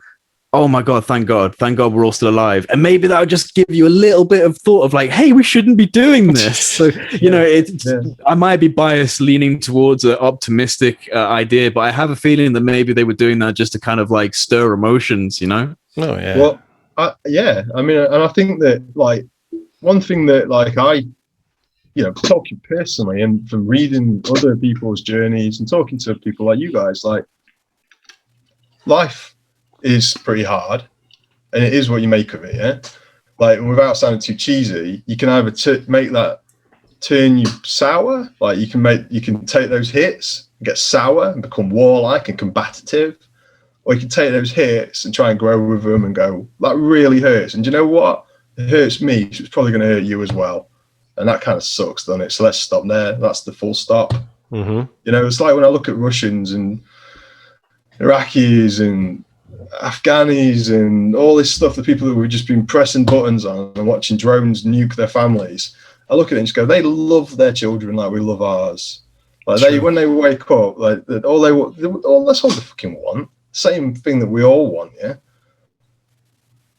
"Oh my God, thank God, we're all still alive." And maybe that would just give you a little bit of thought of like, "Hey, we shouldn't be doing this." So you know, I might be biased, leaning towards an optimistic idea, but I have a feeling that maybe they were doing that just to kind of like stir emotions. You know? Oh yeah. Well, I mean, and I think that like one thing that like talking personally and from reading other people's journeys and talking to people like you guys, like life is pretty hard and it is what you make of it. Yeah. Like without sounding too cheesy, you can either make that turn you sour. Like you can take those hits and get sour and become warlike and combative, or you can take those hits and try and grow with them and go, that really hurts. And do you know what? It hurts me. So it's probably going to hurt you as well. And that kind of sucks, doesn't it? So let's stop there. That's the full stop. Mm-hmm. You know, it's like when I look at Russians and Iraqis and Afghanis and all this stuff, the people that we've just been pressing buttons on and watching drones nuke their families. I look at it and just go, they love their children like we love ours. Like when they wake up, like that's all they fucking want. Same thing that we all want, yeah.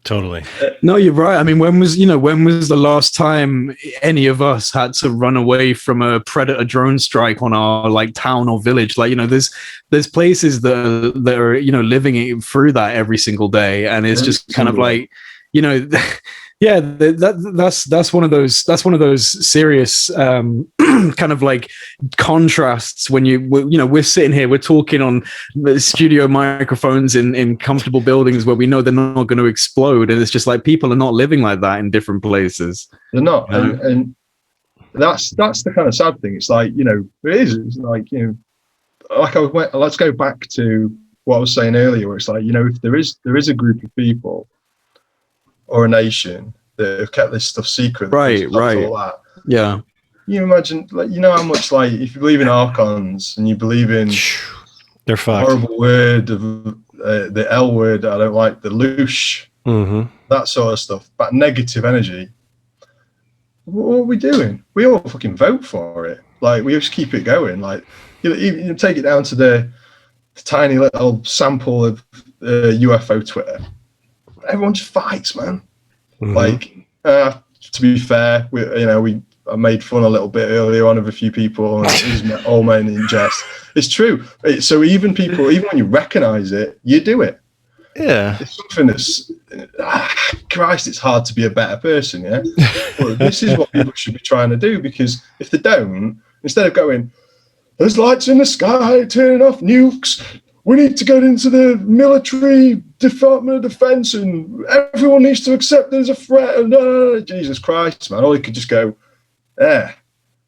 Totally. No, you're right. I mean, when was the last time any of us had to run away from a predator drone strike on our like town or village? Like, you know, there's places that are, you know, living through that every single day. And it's just kind of like, you know, yeah, that's one of those serious kind of like contrasts when we're sitting here, we're talking on studio microphones in comfortable buildings where we know they're not going to explode, and it's just like people are not living like that in different places. They're not, you know? and that's the kind of sad thing. It's like, you know, it's like, you know, like let's go back to what I was saying earlier, where it's like, you know, if there is a group of people or a nation that have kept this stuff secret, right. All that. Yeah. You imagine, like, you know how much, like, if you believe in archons and you believe in they're fucked. Horrible word of the L word, I don't like, the loosh, that sort of stuff, that negative energy. What are we doing? We all fucking vote for it. Like, we just keep it going. Like, you take it down to the tiny little sample of UFO Twitter. Everyone just fights, man. Like, to be fair, I made fun a little bit earlier on of a few people, and it was all meant in jest. It's true. So even when you recognise it, you do it. Yeah. It's something that's, Christ, it's hard to be a better person, yeah? Well, this is what people should be trying to do, because if they don't, instead of going, there's lights in the sky, turning off nukes, we need to get into the military Department of Defense and everyone needs to accept there's a threat, and Jesus Christ, man, or you could just go,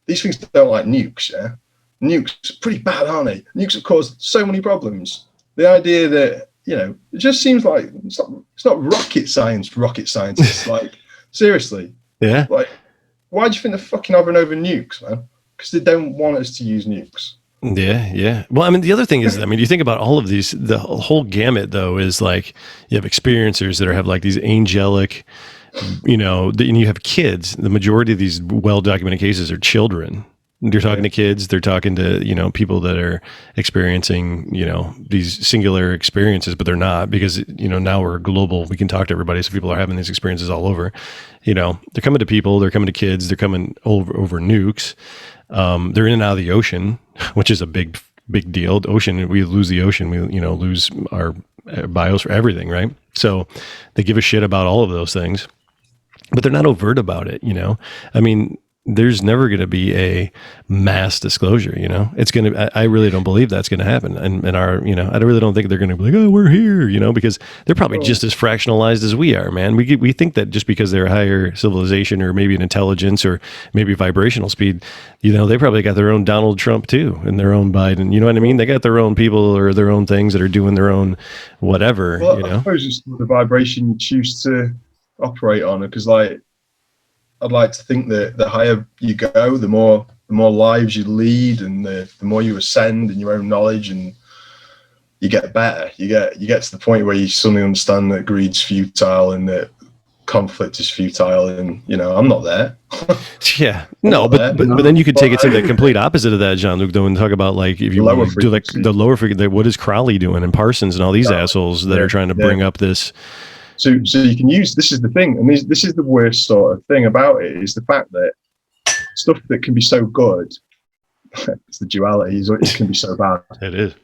these things don't like nukes, yeah? Nukes are pretty bad, aren't they? Nukes have caused so many problems. The idea that, you know, it just seems like it's not rocket science for rocket scientists. Like, seriously. Yeah. Like, why do you think they're fucking hovering over nukes, man? Because they don't want us to use nukes. Yeah. Well, I mean, the other thing is, I mean, you think about all of these, the whole gamut, though, is like you have experiencers that have like these angelic, you know, and you have kids. The majority of these well-documented cases are children. You're talking to kids, they're talking to, you know, people that are experiencing, you know, these singular experiences, but they're not, because, you know, now we're global. We can talk to everybody. So people are having these experiences all over. You know, they're coming to people, they're coming to kids, they're coming over nukes. They're in and out of the ocean, which is a big deal. The ocean, we lose the ocean, we, you know, lose our bios for everything, right? So they give a shit about all of those things, but they're not overt about it, you know? I mean, there's never going to be a mass disclosure. You know, it's going to. I really don't believe that's going to happen. And our, you know, I really don't think they're going to be like, oh, we're here. You know, because they're probably just as fractionalized as we are, man. We think that just because they're a higher civilization or maybe an intelligence or maybe vibrational speed, you know, they probably got their own Donald Trump too and their own Biden. You know what I mean? They got their own people or their own things that are doing their own whatever. Well, you know, I suppose it's the vibration you choose to operate on, because like I'd like to think that the higher you go, the more lives you lead, and the more you ascend in your own knowledge, and you get better. You get to the point where you suddenly understand that greed's futile and that conflict is futile, and you know, I'm not there. Yeah, no, but then you could take it to the complete opposite of that, Jean-Luc, though, and talk about like if you want to do like the lower frequency, what is Crowley doing and Parsons and all these assholes that are trying to bring up this. So you can use, this is the thing, and this is the worst sort of thing about it, is the fact that stuff that can be so good, it's the duality, it can be so bad. It is.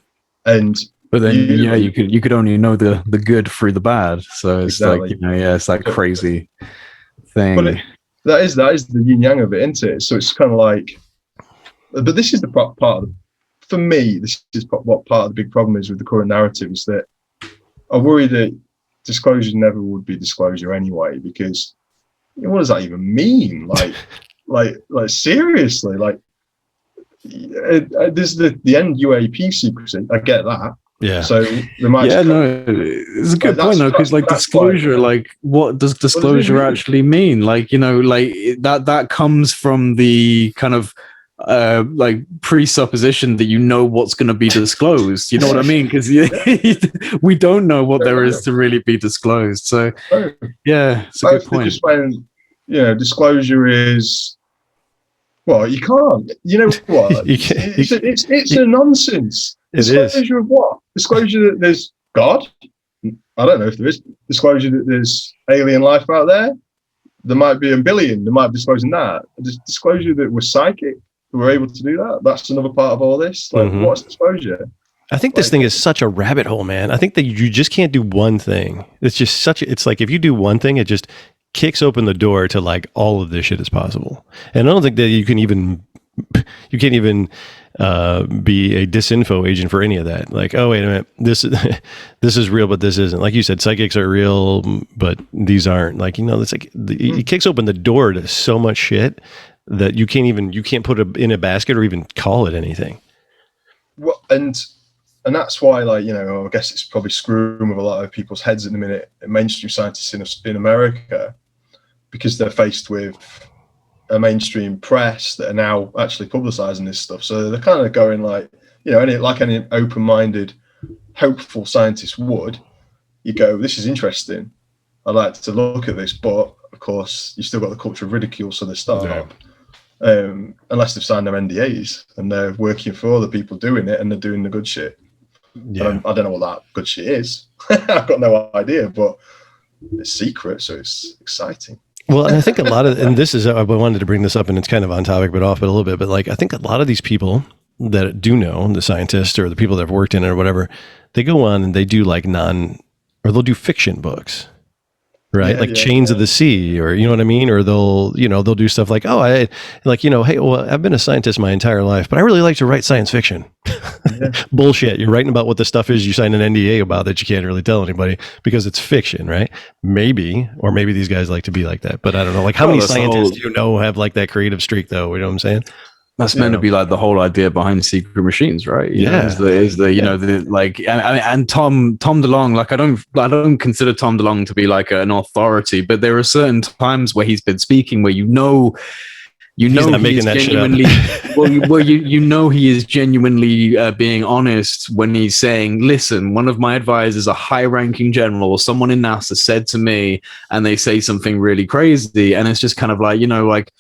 But then you could only know the good through the bad. So it's like, you know, it's that crazy thing. But that is the yin yang of it, isn't it? So it's kind of like, but this is the part of, for me, this is what part of the big problem is with the current narrative, is that I worry that disclosure never would be disclosure anyway, because what does that even mean? Like seriously, like there's the end UAP secrecy. I get that. Yeah. So there might. Yeah, no, it's a good point though, because like disclosure, like what does disclosure actually mean? Like, you know, like that comes from the kind of like presupposition that you know what's going to be disclosed. You know what I mean? Because we don't know what there is to really be disclosed. So yeah, it's a good point. Just when, you know, disclosure is, well, you can't. You know what? It's a nonsense. Disclosure of what? Disclosure that there's God? I don't know if there is. Disclosure that there's alien life out there? There might be a billion. There might be disclosing that. Disclosure that we're psychic. We're able to do that. That's another part of all this. Like, what's disclosure? I think this thing is such a rabbit hole, man. I think that you just can't do one thing. It's just it's like if you do one thing, it just kicks open the door to like all of this shit is possible. And I don't think that you can't even be a disinfo agent for any of that. Like, oh, wait a minute, this is real, but this isn't. Like you said, psychics are real, but these aren't. Like, you know, it's like it kicks open the door to so much shit that you can't put it in a basket or even call it anything. Well, and that's why, like, you know, I guess it's probably screwing with a lot of people's heads in a minute, mainstream scientists in America, because they're faced with a mainstream press that are now actually publicizing this stuff. So they're kind of going like, you know, any open-minded, hopeful scientist would, you go, this is interesting. I'd like to look at this, but of course, you still got the culture of ridicule, so they stop. Unless they've signed their NDAs and they're working for other people doing it and they're doing the good shit. Yeah. I don't know what that good shit is. I've got no idea, but it's secret, so it's exciting. Well, and I think a lot of, and this is, I wanted to bring this up and it's kind of on topic, but off, but a little bit, but like, I think a lot of these people that do know, the scientists or the people that have worked in it or whatever, they go on and they do like they'll do fiction books. Right. Like Chains of the Sea, or, you know what I mean? Or they'll do stuff like, oh, hey, well, I've been a scientist my entire life, but I really like to write science fiction. Bullshit. You're writing about what the stuff is you signed an NDA about that you can't really tell anybody because it's fiction, right? Maybe these guys like to be like that, but I don't know. Like, how many scientists do you know have like that creative streak though? You know what I'm saying? That's meant to be like the whole idea behind secret machines, right? You know, is the you know, the like, and Tom DeLonge, like I don't consider Tom DeLonge to be like an authority, but there are certain times where he's been speaking where he's not making that genuinely well, you know, he is genuinely being honest when he's saying, listen, one of my advisors, a high-ranking general or someone in NASA, said to me, and they say something really crazy, and it's just kind of like, you know, like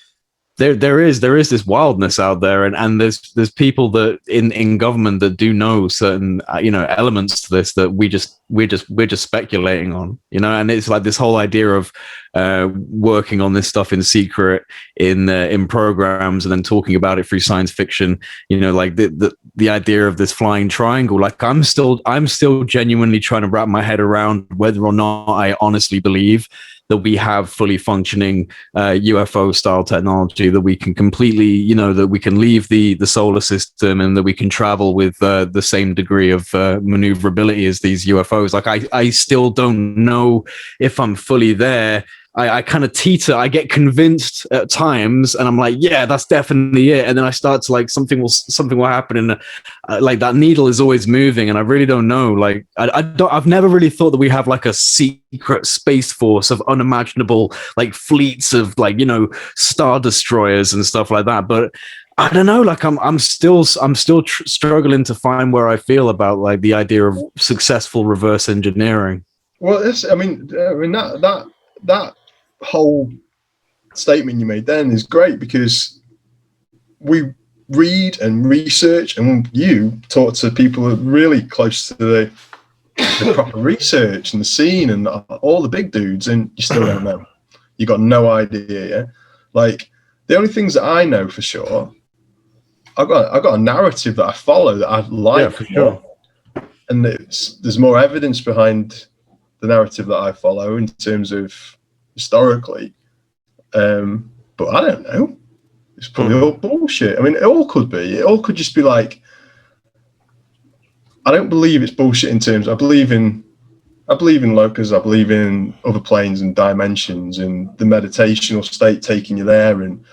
there is this wildness out there, and there's people that in government that do know certain you know, elements to this that we're just speculating on, you know. And it's like this whole idea of working on this stuff in secret in programs, and then talking about it through science fiction. You know, like the idea of this flying triangle. Like I'm still genuinely trying to wrap my head around whether or not I honestly believe that we have fully functioning UFO style technology, that we can completely, you know, that we can leave the solar system, and that we can travel with the same degree of maneuverability as these UFOs. Like I still don't know if I'm fully there. I kind of teeter. I get convinced at times, and I'm like, yeah, that's definitely it. And then I start to like something will happen, and like that needle is always moving, and I really don't know. Like I've never really thought that we have like a secret space force of unimaginable like fleets of like, you know, star destroyers and stuff like that. But I don't know. Like I'm still struggling to find where I feel about like the idea of successful reverse engineering. Well, I mean that whole statement you made then is great, because we read and research, and you talk to people who are really close to the proper research and the scene and all the big dudes, and you still don't know. You got no idea. Yeah? Like the only things that I know for sure, I've got a narrative that I follow that I like. Yeah, for sure. And there's more evidence behind the narrative that I follow in terms of historically, but I don't know. It's probably all bullshit. I mean, it all could be. It all could just be like, I don't believe it's bullshit in terms. I believe in locus. I believe in other planes and dimensions, and the meditational state taking you there, and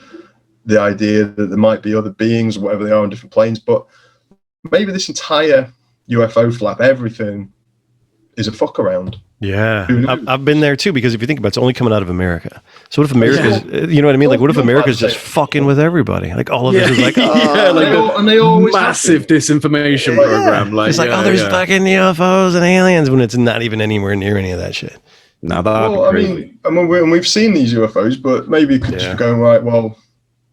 the idea that there might be other beings or whatever they are on different planes. But maybe this entire UFO flap, everything, is a fuck around. Yeah, I've been there too, because if you think about it, it's only coming out of America. So what if America's, you know what I mean? Like, what if America's just fucking with everybody? Like, all of this is like, and they always massive disinformation program. Like, it's like, there's fucking UFOs and aliens, when it's not even anywhere near any of that shit. No, I mean, we've seen these UFOs, but maybe you could just go, right, well,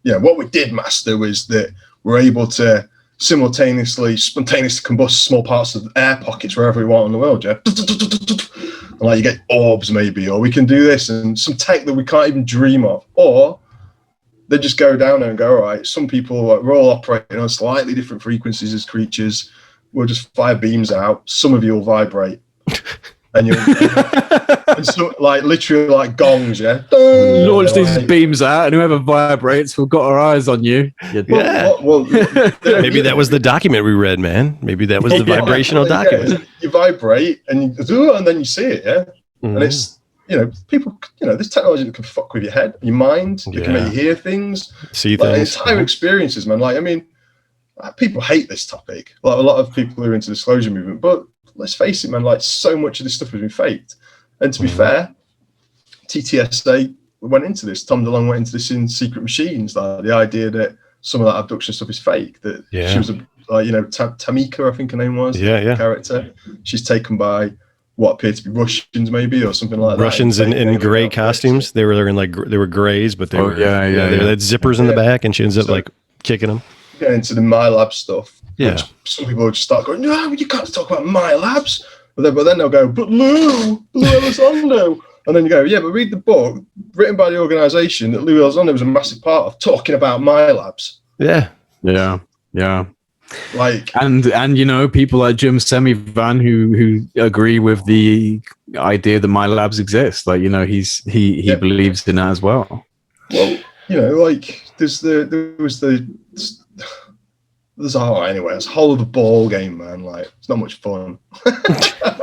yeah, what we did master was that we're able to spontaneously combust small parts of air pockets wherever we want in the world, yeah. And like you get orbs maybe, or we can do this, and some tech that we can't even dream of. Or they just go down there and go, all right, some people, like, we're all operating on slightly different frequencies as creatures. We'll just fire beams out. Some of you will vibrate. And you'll and so, like literally like gongs, yeah. Launch these beams out, and whoever vibrates, we've got our eyes on you. Well, maybe that was the document we read, man. Maybe that was the vibrational document. You vibrate, and then you see it, yeah. Mm-hmm. And it's, you know, people, you know, this technology that can fuck with your head, your mind. It can make you hear things, see like, things, entire experiences, man. Like, I mean, people hate this topic. Like, a lot of people who are into the disclosure movement, but let's face it, man, like, so much of this stuff has been faked. And to be fair, TTSA went into this. Tom DeLonge went into this in Secret Machines. Like, the idea that some of that abduction stuff is fake. That she was Tamika, I think her name was. Character. She's taken by what appeared to be Russians, maybe, or something like that. Russians in gray costumes. They were grays, but they were they had zippers in the back, and she ends up like kicking them. Get into the My Lab stuff. Yeah. Some people would just start going, no, you can't talk about My Labs. But then they'll go, but Lou Elizondo. And then you go, yeah, but read the book written by the organization that Lou Elizondo was a massive part of, talking about My Labs. Yeah. Like, and you know, people like Jim Semivan who agree with the idea that My Labs exist. Like, you know, he believes in that as well. Well, you know, like there's anyway, it's a whole of a ball game, man. Like, it's not much fun.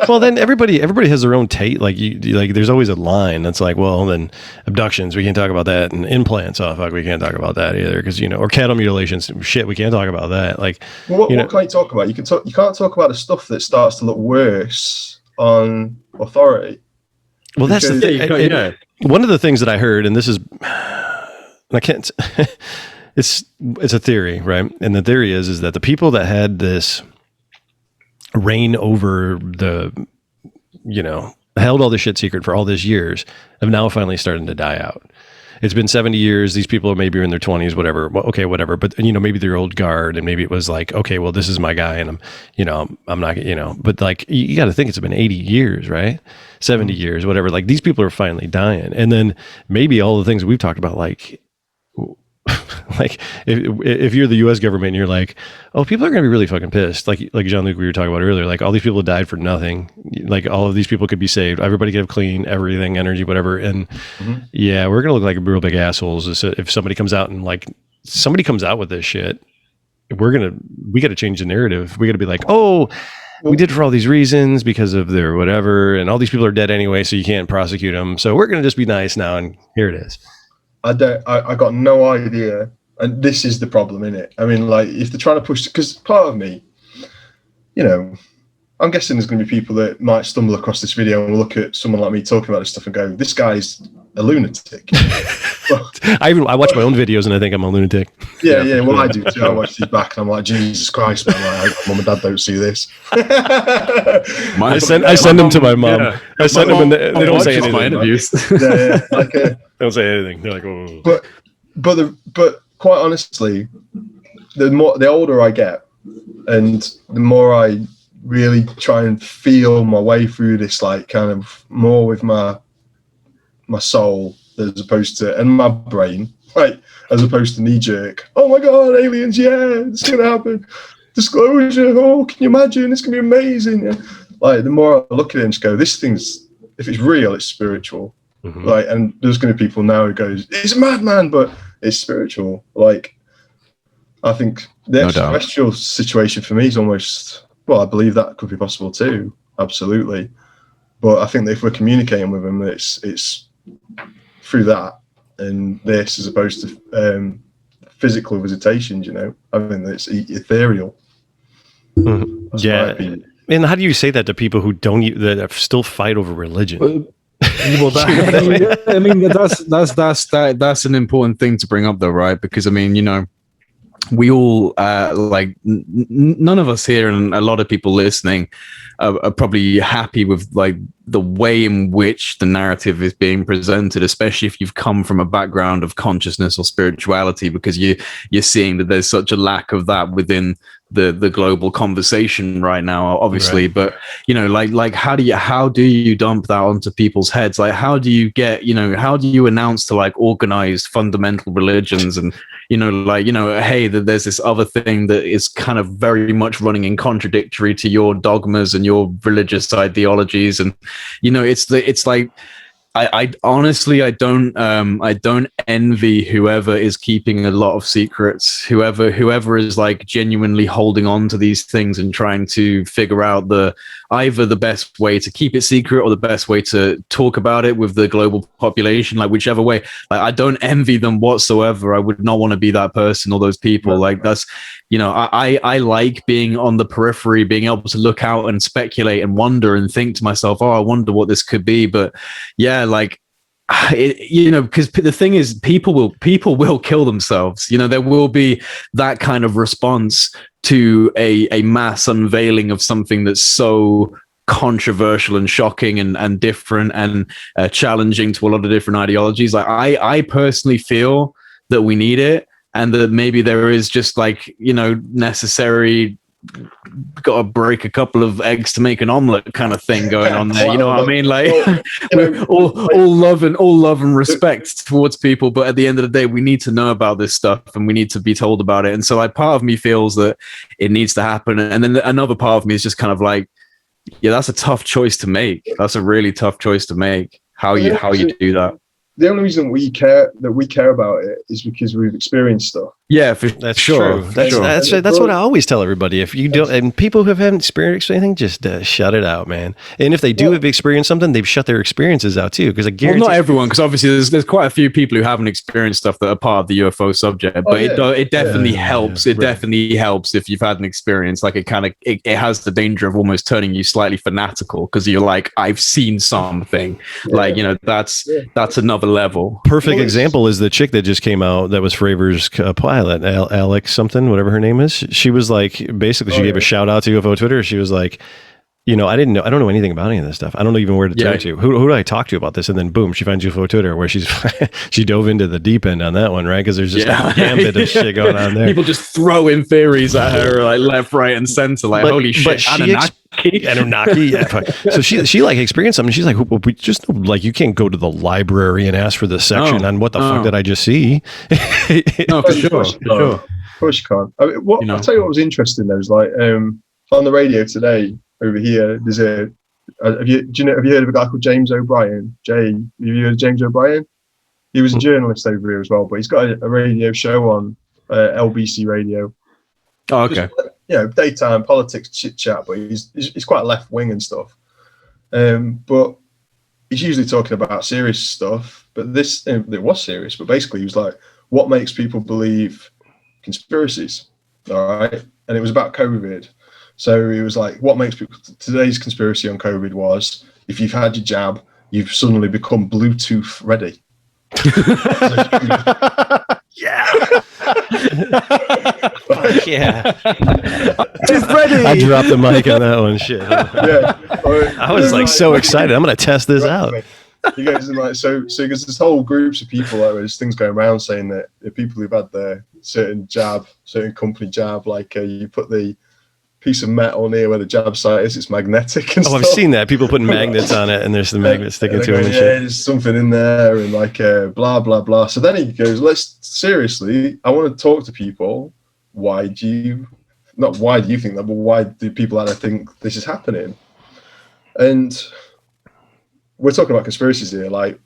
Well, then everybody has their own take. Like, there's always a line that's like, well, then abductions, we can't talk about that, and implants, we can't talk about that either, because, you know, or cattle mutilations, shit, we can't talk about that. Like, well, what can you talk about? You can't talk about the stuff that starts to look worse on authority. Well, that's the thing. One of the things that I heard, and this is, I can't. It's a theory, right? And the theory is that the people that had this reign over the, you know, held all this shit secret for all these years have now finally starting to die out. it's been 70 years. These people are maybe in their 20s, whatever. Well, okay, whatever. But, maybe they're old guard, and maybe it was like, okay, well, this is my guy, and I'm not, but like, you got to think it's been 80 years, right? 70 years, whatever. Like, these people are finally dying. And then maybe all the things we've talked about, like, like if you're the U.S. government and you're like, oh, people are going to be really fucking pissed. Like Jean-Luc, we were talking about earlier, like all these people died for nothing. Like all of these people could be saved. Everybody could have clean everything, energy, whatever. And yeah, we're going to look like real big assholes if somebody comes out and like somebody comes out with this shit. We got to change the narrative. We got to be like, oh, we did it for all these reasons because of their whatever. And all these people are dead anyway, so you can't prosecute them. So we're going to just be nice now. And here it is. I got no idea, and this is the problem, innit? I mean, like, if they're trying to push, because part of me, I'm guessing there's going to be people that might stumble across this video and look at someone like me talking about this stuff and go, this guy's a lunatic. I watch my own videos and I think I'm a lunatic. Yeah, well, I do too. I watch these back and I'm like, Jesus Christ, man, like, mum and dad don't see this. I send them to my mom. Yeah. I send them and they don't say anything. My interviews. They don't say anything. They're like, oh. But quite honestly, the older I get and the more I really try and feel my way through this, like kind of more with my soul as opposed to, and my brain, right, as opposed to knee jerk. Oh my God, aliens, yeah, it's gonna happen. Disclosure, oh, can you imagine? It's gonna be amazing. Yeah. Like the more I look at it and just go, this thing's, if it's real, it's spiritual. Like, and there's gonna be people now who goes, it's a madman, but it's spiritual. Like, I think the extraterrestrial situation for me is almost, well, I believe that could be possible too, absolutely. But I think that if we're communicating with them, it's through that and this as opposed to physical visitations, I think that it's ethereal. Yeah. And how do you say that to people who that still fight over religion? Well, I mean, that's an important thing to bring up, though, right? Because I mean, we all none of us here, and a lot of people listening are probably happy with like the way in which the narrative is being presented, especially if you've come from a background of consciousness or spirituality, because you're seeing that there's such a lack of that within the global conversation right now, obviously. Right. But like how do you dump that onto people's heads? Like how do you get, how do you announce to like organized fundamental religions and hey, that there's this other thing that is kind of very much running in contradictory to your dogmas and your religious ideologies, and it's like I honestly I don't envy whoever is keeping a lot of secrets, whoever is like genuinely holding on to these things and trying to figure out either the best way to keep it secret or the best way to talk about it with the global population, like whichever way. Like, I don't envy them whatsoever. I would not want to be that person or those people. Like that's, I like being on the periphery, being able to look out and speculate and wonder and think to myself, oh, I wonder what this could be. But yeah, like, because the thing is, people will kill themselves. There will be that kind of response to a mass unveiling of something that's so controversial and shocking and different and challenging to a lot of different ideologies. Like I personally feel that we need it, and that maybe there is just like, necessary, got to break a couple of eggs to make an omelet kind of thing going on there. You know what I mean? Like all love and respect towards people, but at the end of the day, we need to know about this stuff and we need to be told about it. And so like part of me feels that it needs to happen, and then another part of me is just kind of like, yeah, that's a tough choice to make. That's a really tough choice to make. How you do that. The only reason we care about it is because we've experienced stuff. Yeah, that's true. That's what I always tell everybody. If you don't, and people who haven't experienced anything, just shut it out, man. And if they do have experienced something, they've shut their experiences out too. Because I guarantee, not everyone, because obviously there's quite a few people who haven't experienced stuff that are part of the UFO subject. But it definitely helps. It definitely helps if you've had an experience. Like it has the danger of almost turning you slightly fanatical, because you're like, I've seen something. Like that's another level. Perfect example is the chick that just came out that was Fravors pilot, Alex something, whatever her name is. She was like, basically she gave a shout out to UFO Twitter. She was like, I don't know anything about any of this stuff. I don't know even where to turn to. Who do I talk to about this? And then boom, she finds UFO Twitter, where she dove into the deep end on that one, right? Because there's just a gambit of shit going on there. People just throwing theories at her, like left, right, and center. Like, holy shit, Anunnaki. Yeah. So she like experienced something. She's like, we just like, you can't go to the library and ask for the section on what the fuck did I just see? No, for sure. Of course you can't. I mean, I'll tell you what was interesting though, is like on the radio today over here, there's have you heard of a guy called James O'Brien? Have you heard of James O'Brien? He was a journalist over here as well, but he's got a radio show on LBC radio. Oh, okay. Just, daytime politics chit chat, but he's quite left wing and stuff. But he's usually talking about serious stuff. But this it was serious. But basically, he was like, "What makes people believe conspiracies?" All right, and it was about COVID. So he was like, "What makes people?" Today's conspiracy on COVID was, if you've had your jab, you've suddenly become Bluetooth ready. Yeah. Yeah. Just ready. I dropped the mic on that one. Shit. Yeah. I was like so excited. I'm going to test this out. He goes and like, so because there's whole groups of people, like, there's things going around saying that the people who've had their certain company jab, like you put the piece of metal near where the jab site is, it's magnetic and stuff. I've seen that. People putting magnets on it, and there's the magnets sticking to it. Yeah, there's something in there, and like blah blah blah. So then he goes, I want to talk to people. Why do you think that, but why do people out there think this is happening? And we're talking about conspiracies here, like,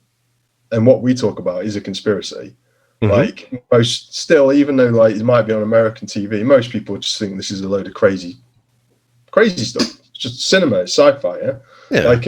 and what we talk about is a conspiracy. Mm-hmm. Like most, still, even though like it might be on American TV, most people just think this is a load of crazy stuff. It's just cinema, it's sci-fi, yeah. Like,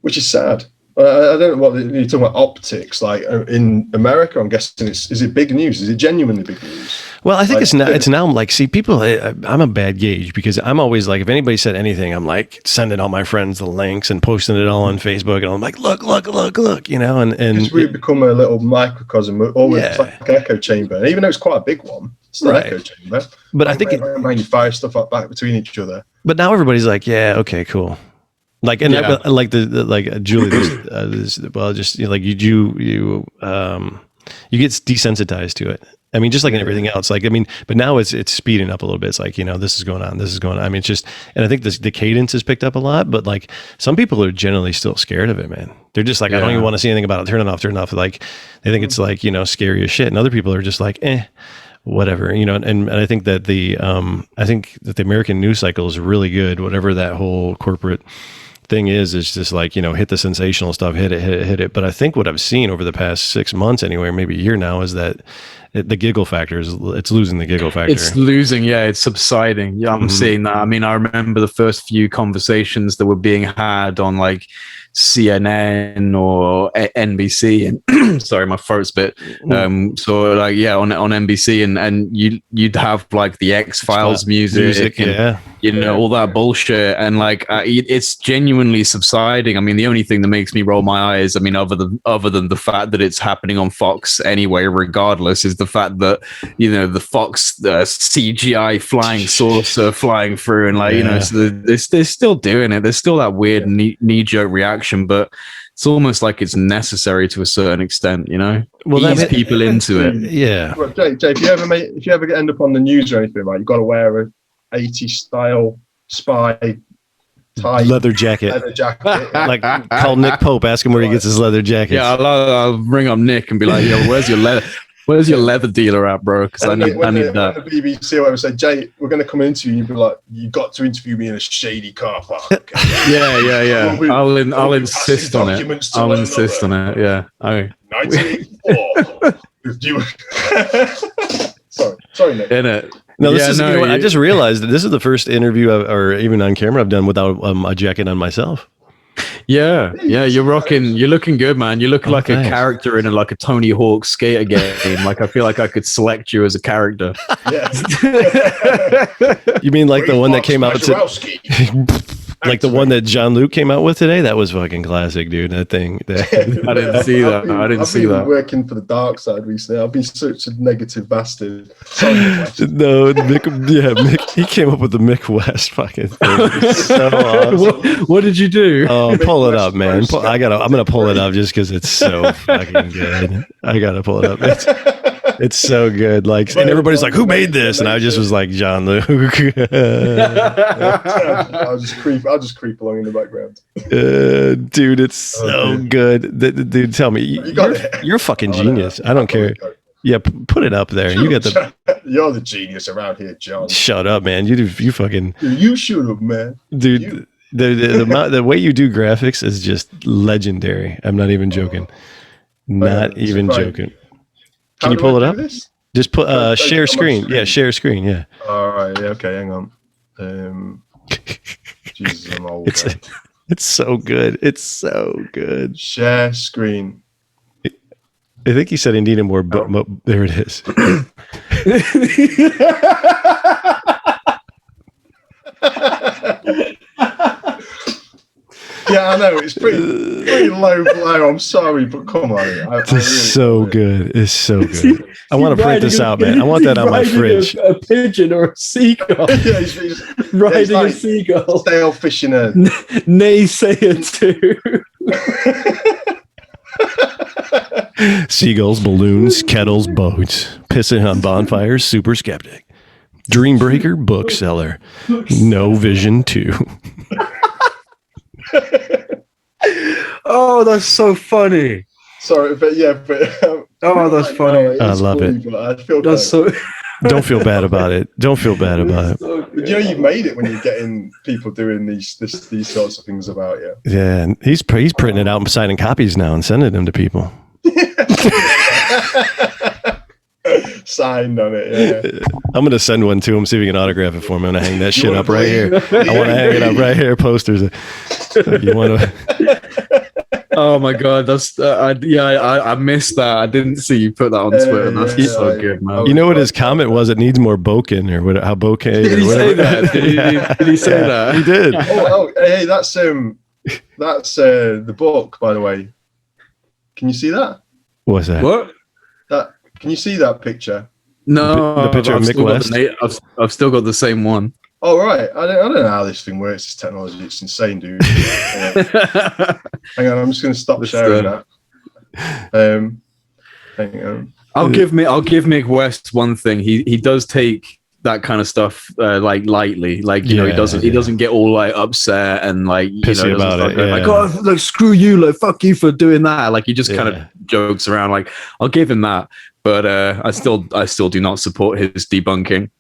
which is sad. I don't know what you're talking about, optics. Like in America, I'm guessing is it big news? Is it genuinely big news? Well, I think like, it's now like, see, people, I'm a bad gauge because I'm always like, if anybody said anything, I'm like sending all my friends the links and posting it all on Facebook, and I'm like, look, and we've become a little microcosm, always like an echo chamber. And even though it's quite a big one, it's still an echo chamber. But I think you fire stuff up back between each other. But now everybody's like, yeah, okay, cool. Like, and like Julie, just like you get desensitized to it. I mean, just like in everything else. Like, I mean, but now it's speeding up a little bit. It's like, this is going on. I mean, it's just, and I think the cadence has picked up a lot. But like, some people are generally still scared of it, man. They're just like, I don't even want to see anything about it. Turn it off. Like, they think it's like scary as shit. And other people are just like, whatever, and I think that the American news cycle is really good. Whatever that whole corporate thing is just like, hit the sensational stuff, hit it. But I think what I've seen over the past 6 months anyway, maybe a year now, is that the giggle factor it's losing the giggle factor. It's losing. Yeah. It's subsiding. Yeah. I'm seeing that. I mean, I remember the first few conversations that were being had on like CNN or NBC, and sorry, my throat's bit. So like, on NBC, and you'd have like the X-Files music and all that bullshit, and like it's genuinely subsiding. I mean, the only thing that makes me roll my eyes, I mean, other than the fact that it's happening on Fox anyway, regardless, is the fact that the Fox CGI flying saucer flying through, and like so they're still doing it. There's still that weird knee-jerk reaction, but it's almost like it's necessary to a certain extent, Well, ease people into it. Yeah. Well, Jay, if you ever end up on the news or anything, right, you've got to wear a 80s style spy tie leather jacket. Like, call Nick Pope, ask him where he gets his leather jacket. Yeah, I'll ring up Nick and be like, yo, where's your leather dealer at, bro? Because I need that. When the BBC or whatever said, Jay, we're going to come interview you, you'd be like, you got to interview me in a shady car park. Yeah. I'll insist on it. I'll insist on it. Yeah. 1984. Sorry, Nick. In it. No, this is. I just realized that this is the first interview or even on camera I've done without a jacket on myself. Yeah, you're looking good, man. You look like a character in a Tony Hawk skater game. Like, I feel like I could select you as a character. Yeah. You mean like the one that came out Like the one that Jean-Luc came out with today. That was fucking classic, dude. That thing. I didn't see that. I didn't see that. I've been working for the dark side recently. I've been such a negative bastard. Sorry, No, Mick, he came up with the Mick West fucking thing. It's so awesome. What did you do? Oh, pull it up, man. I'm gonna pull it up just because it's so fucking good. I gotta pull it up. It's so good. Like, and everybody's like, "Who made this?" And I just was like, "Jean-Luc." I'll just creep along in the background. Dude, it's so good. Dude, tell me, you're a fucking genius. I don't care. Yeah, put it up there. You got the. You're the genius around here, John. Shut up, man. You fucking. You should have, man. Dude, the way you do graphics is just legendary. I'm not even joking. Not even joking. Can you pull it up? This? Just put share screen. Yeah, share screen. Yeah. All right. Yeah. Okay. Hang on. Jesus, I'm old. It's so good. It's so good. Share screen. I think he said he needed more, but there it is. Yeah, I know it's pretty low blow. I'm sorry, but come on, It's so good. It's so good. I want to print this out, man. I want that on my fridge. A pigeon or a seagull. Yeah, he's Riding like a seagull. Sailfish in a Naysayer too. Seagulls, balloons, kettles, boats, pissing on bonfires, super skeptic. Dreambreaker, bookseller. No vision 2. Oh, that's so funny. Sorry, but Oh, that's funny. I love it. I feel That's so. Don't feel bad about it. Don't feel bad about it. So But you know, you made it when you're getting people doing these sorts of things about you. Yeah, and he's printing it out and signing copies now and sending them to people. Signed on it. Yeah. I'm gonna send one to him, see if he can autograph it for me. I'm gonna hang that shit up right here. I want to hang it up right here. Posters. You want to? Oh my god, that's I missed that. I didn't see you put that on Twitter. That's so good, man. You know what his comment was? It needs more Boken or what? How bokeh? Did he say that? Did he say that? He did. Hey, that's the book, by the way. Can you see that? What's that? What? Can you see that picture? No, The picture of Mick West? I've still got the same one. Oh right, I don't know how this thing works. This technology, it's insane, dude. Hang on, I'm just going to stop sharing that. Hang on. I'll give Mick West one thing. He does take that kind of stuff like lightly. Like you know, he doesn't get all like upset and like pissy about it. Like oh, like screw you, like fuck you for doing that. Like he just kind of jokes around. Like I'll give him that, but I still do not support his debunking.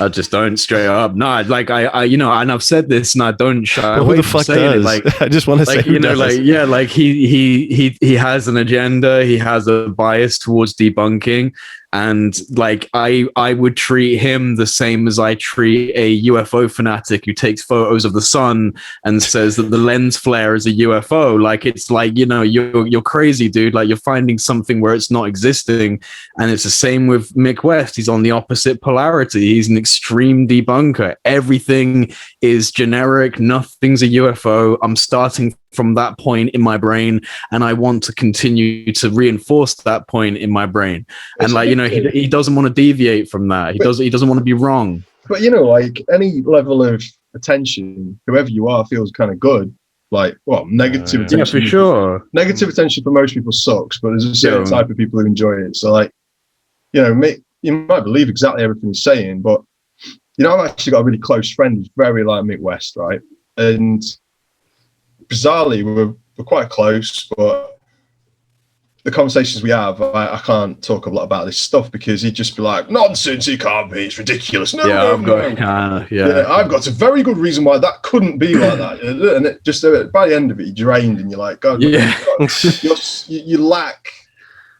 I just don't straight up. No, like I and I've said this and I don't shy away who the from fuck saying does? it. Like I just want to say, who does? like he has an agenda. He has a bias towards debunking. And like I would treat him the same as I treat a UFO fanatic who takes photos of the sun and says that the lens flare is a UFO. Like it's like, you're crazy, dude. Like you're finding something where it's not existing. And it's the same with Mick West. He's on the opposite polarity. He's an extreme debunker. Everything is generic. Nothing's a UFO. I'm starting from that point in my brain, and I want to continue to reinforce that point in my brain. And he doesn't want to deviate from that. He doesn't want to be wrong. But like any level of attention, whoever you are, feels kind of good. Like, well, negative attention. Yeah, for sure. Negative attention for most people sucks, but there's a certain type of people who enjoy it. So, like, Mick, you might believe exactly everything he's saying, but I've actually got a really close friend who's very like Mick West, right? And bizarrely, we're quite close, but the conversations we have, I can't talk a lot about this stuff because he'd just be like, nonsense, it can't be, it's ridiculous. I've got a very good reason why that couldn't be like that. And it just by the end of it, you're drained and you're like, God, you lack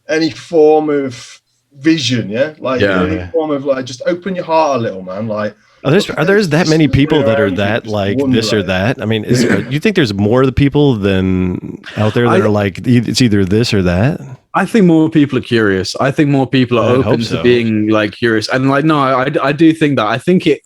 any form of vision, any form of like, just open your heart a little, man. Like, are there that many people that are that like this or that? I mean, you think there's more of the people than out there that are like it's either this or that? I think more people are curious. I think more people are open to being like curious. And like, no, I do think that. I think it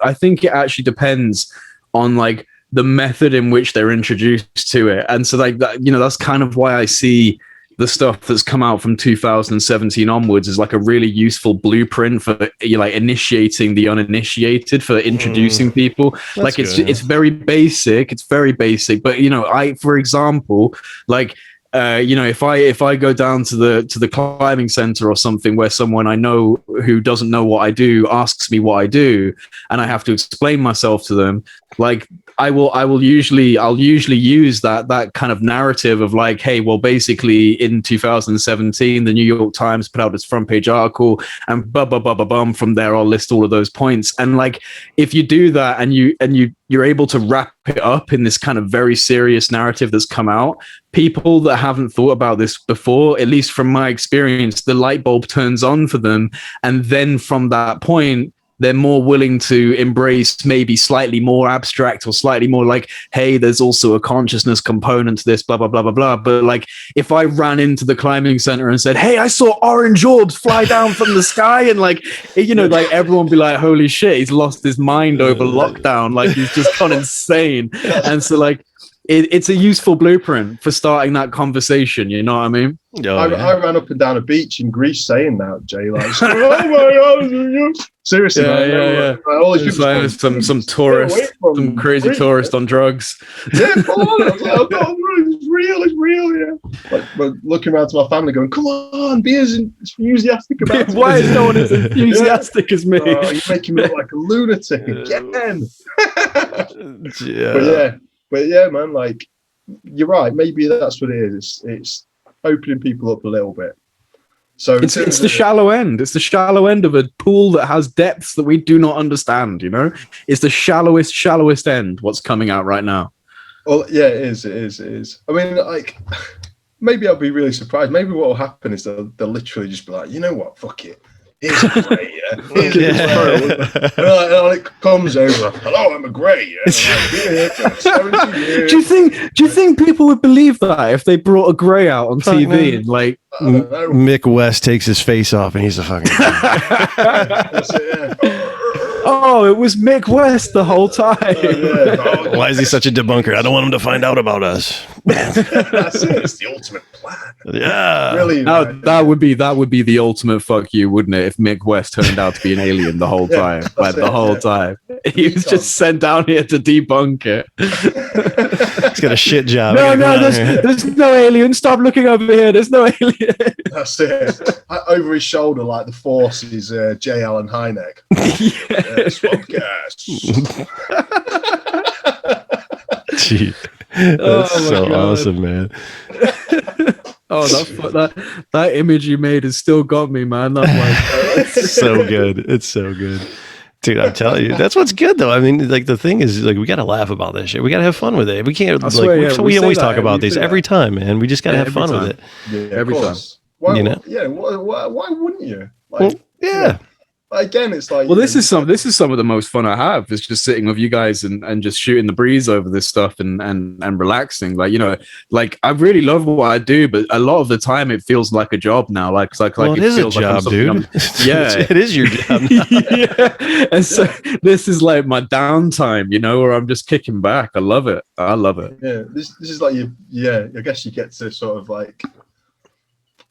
actually depends on like the method in which they're introduced to it. And so like that, you know, that's kind of why I see the stuff that's come out from 2017 onwards is like a really useful blueprint for like initiating the uninitiated, for introducing people. Like it's very basic. It's very basic. But you know, for example, like you know, if I go down to the climbing center or something where someone I know who doesn't know what I do asks me what I do, and I have to explain myself to them, like I'll usually use that kind of narrative of like, hey, well, basically in 2017, the New York Times put out its front page article, and from there I'll list all of those points. And like, if you do that and you're able to wrap it up in this kind of very serious narrative that's come out, people that haven't thought about this before, at least from my experience, the light bulb turns on for them, and then from that point, they're more willing to embrace maybe slightly more abstract or slightly more like, hey, there's also a consciousness component to this, blah, blah, blah, blah, blah. But like, if I ran into the climbing center and said, hey, I saw orange orbs fly down from the sky, and like, you know, like everyone would be like, holy shit, he's lost his mind over lockdown. Like he's just gone insane. And so like, it's a useful blueprint for starting that conversation. You know what I mean? I ran up and down a beach in Greece saying that, Jay. Like, oh my God, seriously, yeah. All these people like some tourist, some crazy Greece, tourist on drugs. Yeah, I was like, oh, it's real, yeah. But looking around to my family, going, come on, be as enthusiastic about it. Why is no one as enthusiastic as me? Oh, you're making me look like a lunatic again. But yeah, man, like, you're right. Maybe that's what it is. It's opening people up a little bit. So it's the shallow end. It's the shallow end of a pool that has depths that we do not understand. You know, it's the shallowest end. What's coming out right now? Well, yeah, it is. I mean, like, maybe I'll be really surprised. Maybe what will happen is they'll literally just be like, you know what, fuck it. Here's a grey, yeah. Here's a and it comes over. Hello, I'm a grey, yeah. I've been here for 70 years. Do you think people would believe that if they brought a grey out on TV and like Mick West takes his face off and he's a fucking That's it, yeah. Oh, it was Mick West the whole time. Why is he such a debunker? I don't want him to find out about us. That's it. It's the ultimate plan. Yeah. Really. That would be the ultimate fuck you, wouldn't it? If Mick West turned out to be an alien the whole time. Like the whole time. He was just sent down here to debunk it. He's got a shit job. No, there's no alien. Stop looking over here. There's no alien. That's it. Over his shoulder, like the Force is J. Allen Hynek. Yes, podcast. Gee, that's so awesome, man. Oh, that image you made has still got me, man. I'm like, it's so good. It's so good. Dude, I'm telling you, that's what's good though. I mean, like the thing is, like we got to laugh about this shit. We got to have fun with it. We can't. We always talk about these every time, man. We just got to have fun with it. Yeah, every time. Why, you know? Yeah. Why wouldn't you? Like, well, yeah. Again, it's like, well, this is some of the most fun I have, is just sitting with you guys and just shooting the breeze over this stuff and relaxing. Like, you know, like I really love what I do, but a lot of the time it feels like a job now. Like well, it is a job, dude. Yeah, it is your job now. Yeah. And so this is like my downtime, you know, where I'm just kicking back. I love it. Yeah, this is like I guess you get to sort of like,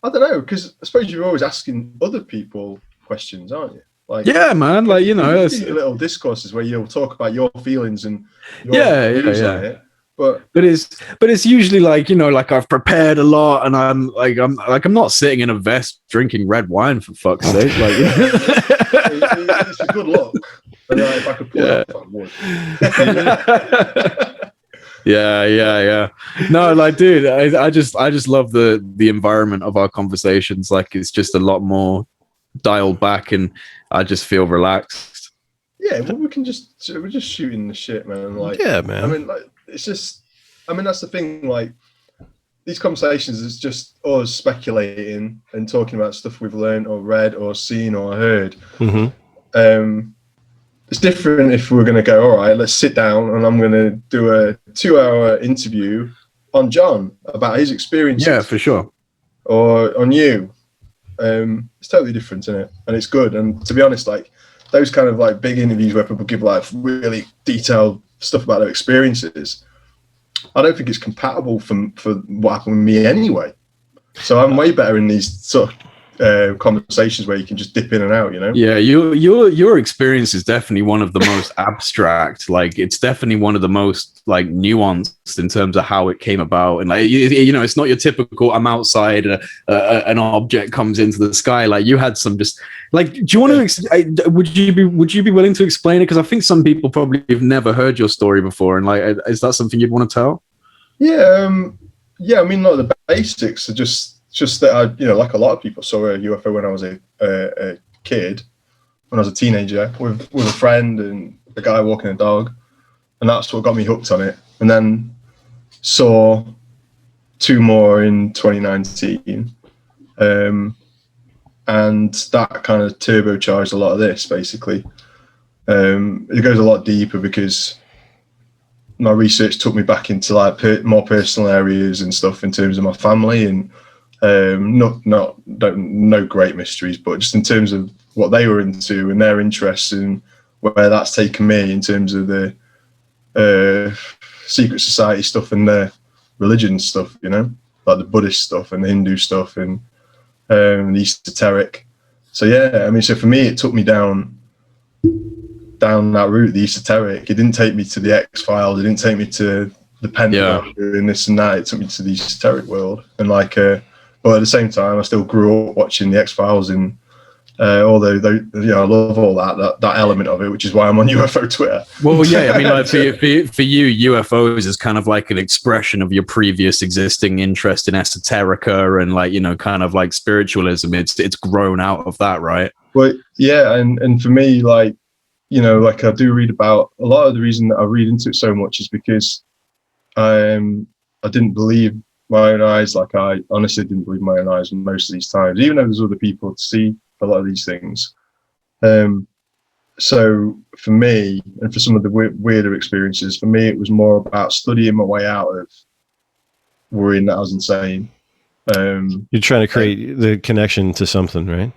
I don't know, because I suppose you're always asking other people questions, aren't you? Like, yeah, man. Like, you know, little discourses where you'll talk about your feelings and your views on it. But it's usually like, you know, like I've prepared a lot, and I'm not sitting in a vest drinking red wine, for fuck's sake. Like, it's a good look. But if I could pull it off, I would. Yeah. No, like, dude, I just love the environment of our conversations. Like, it's just a lot more dialed back, and I just feel relaxed. Yeah, well, we're just shooting the shit, man. Like, yeah, man. I mean, like, it's just, I mean, that's the thing. Like, these conversations is just us speculating and talking about stuff we've learned or read or seen or heard. Mm-hmm. It's different if we're going to go, all right, let's sit down and I'm going to do a 2-hour interview on John about his experiences. Yeah, for sure. Or on you. It's totally different, isn't it? And it's good. And to be honest, like those kind of like big interviews where people give like really detailed stuff about their experiences, I don't think it's compatible for what happened with me anyway. So I'm way better in these sort of conversations where you can just dip in and out, you know? Yeah, your experience is definitely one of the most abstract. Like, it's definitely one of the most like nuanced in terms of how it came about. And like, you know, it's not your typical I'm outside, an object comes into the sky. Like, you had some just like. Do you want to? Would you be willing to explain it? Because I think some people probably have never heard your story before, and like, is that something you'd want to tell? Yeah, yeah. I mean, like the basics are just that I, you know, like a lot of people, saw a UFO when I was a kid, when I was a teenager, with a friend and a guy walking a dog, and that's what got me hooked on it. And then saw 2 more in 2019, and that kind of turbocharged a lot of this. Basically, it goes a lot deeper because my research took me back into like more personal areas and stuff in terms of my family, and no great mysteries, but just in terms of what they were into and their interests and where that's taken me in terms of the secret society stuff and the religion stuff, you know, like the Buddhist stuff and the Hindu stuff and the esoteric. So yeah, I mean, so for me, it took me down that route, the esoteric. It didn't take me to the X-Files. It didn't take me to the Pentagon and this and that. It took me to the esoteric world. And like, but at the same time, I still grew up watching the X-Files and although you know, I love all that element of it, which is why I'm on UFO Twitter. Well, yeah, I mean, like for you, UFOs is kind of like an expression of your previous existing interest in esoterica and like, you know, kind of like spiritualism. It's grown out of that, right? Well, yeah, and for me, like, you know, like I do read about a lot of the reason that I read into it so much is because I didn't believe my own eyes. Like I honestly didn't believe my own eyes most of these times, even though there's other people to see a lot of these things. So for me, and for some of the weirder experiences, for me, it was more about studying my way out of worrying that I was insane. You're trying to create the connection to something, right?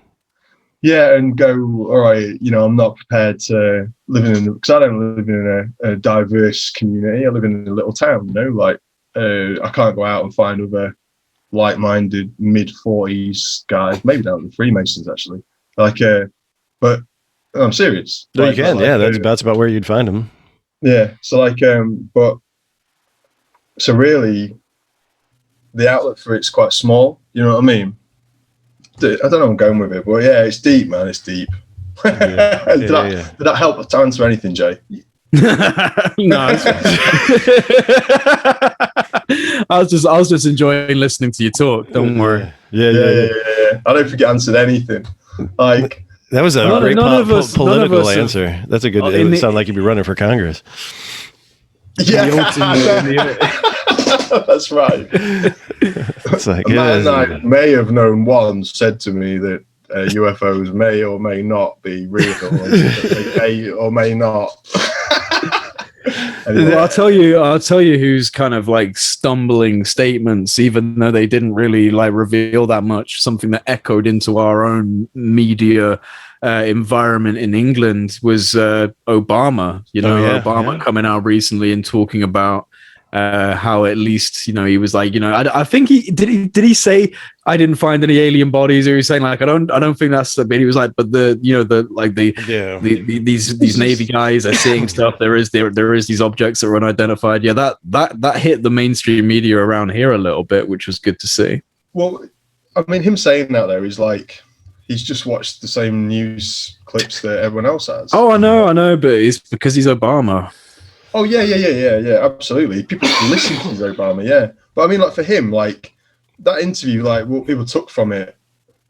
Yeah, and go, all right, you know, I'm not prepared to live because I don't live in a diverse community. I live in a little town, you know, like I can't go out and find other like-minded mid-40s guys, maybe down to the Freemasons, actually. Like, but I'm serious. No, like, you can, like, yeah, that's about where you'd find them. Yeah, so like, but, so really, the outlet for it's quite small, you know what I mean? I don't know where I'm going with it, but yeah, it's deep, man. It's deep. Yeah. Did that help to answer anything, Jay? No, I was just enjoying listening to you talk. Don't worry. Yeah. I don't think it answered anything. Like that was a great political answer. That's a good. It would sound like you'd be running for Congress. Yeah, that's right. It's like, a man I may have known once said to me that UFOs may or may not be real, or they may or may not. Anyway. Well, I'll tell you who's kind of like stumbling statements, even though they didn't really like reveal that much. Something that echoed into our own media environment in England was Obama. You know, Obama coming out recently and talking about how at least, you know, he was like, you know, I think did he say I didn't find any alien bodies, or he was saying like I don't think that's the bit. He was like, but these Navy guys are seeing stuff. There is these objects that are unidentified. Yeah, that hit the mainstream media around here a little bit, which was good to see. Well, I mean, him saying that though is like he's just watched the same news clips that everyone else has. Oh, I know, but it's because he's Obama. Oh yeah, absolutely. People listen to Obama, yeah. But I mean, like for him, like that interview, like what people took from it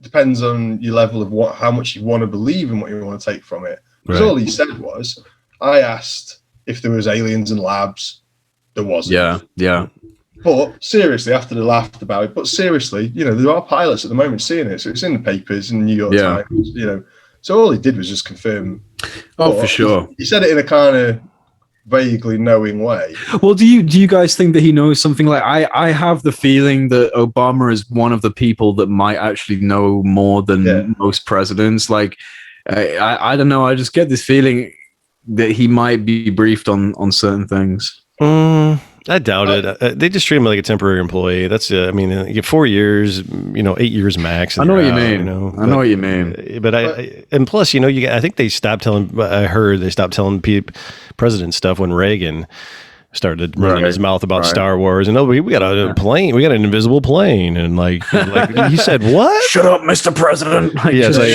depends on your level of how much you want to believe and what you want to take from it. Because all he said was, I asked if there was aliens in labs. There wasn't. Yeah. But seriously, after they laughed about it, but seriously, you know, there are pilots at the moment seeing it, so it's in the papers in the New York Times, you know. So all he did was just confirm. Oh, for sure. He said it in a kind of vaguely knowing way. Well, do you guys think that he knows something? Like I have the feeling that Obama is one of the people that might actually know more than most presidents. Like I don't know, I just get this feeling that he might be briefed on certain things. I doubt it. They just treat him like a temporary employee. That's, I mean, you get 4 years, 8 years max. I know what you mean. I know what you mean. But and plus, I think they stopped telling. I heard they stopped telling president stuff when Reagan started running his mouth about Star Wars, and we got a plane, we got an invisible plane, and like he said, "What? Shut up, Mr. President!"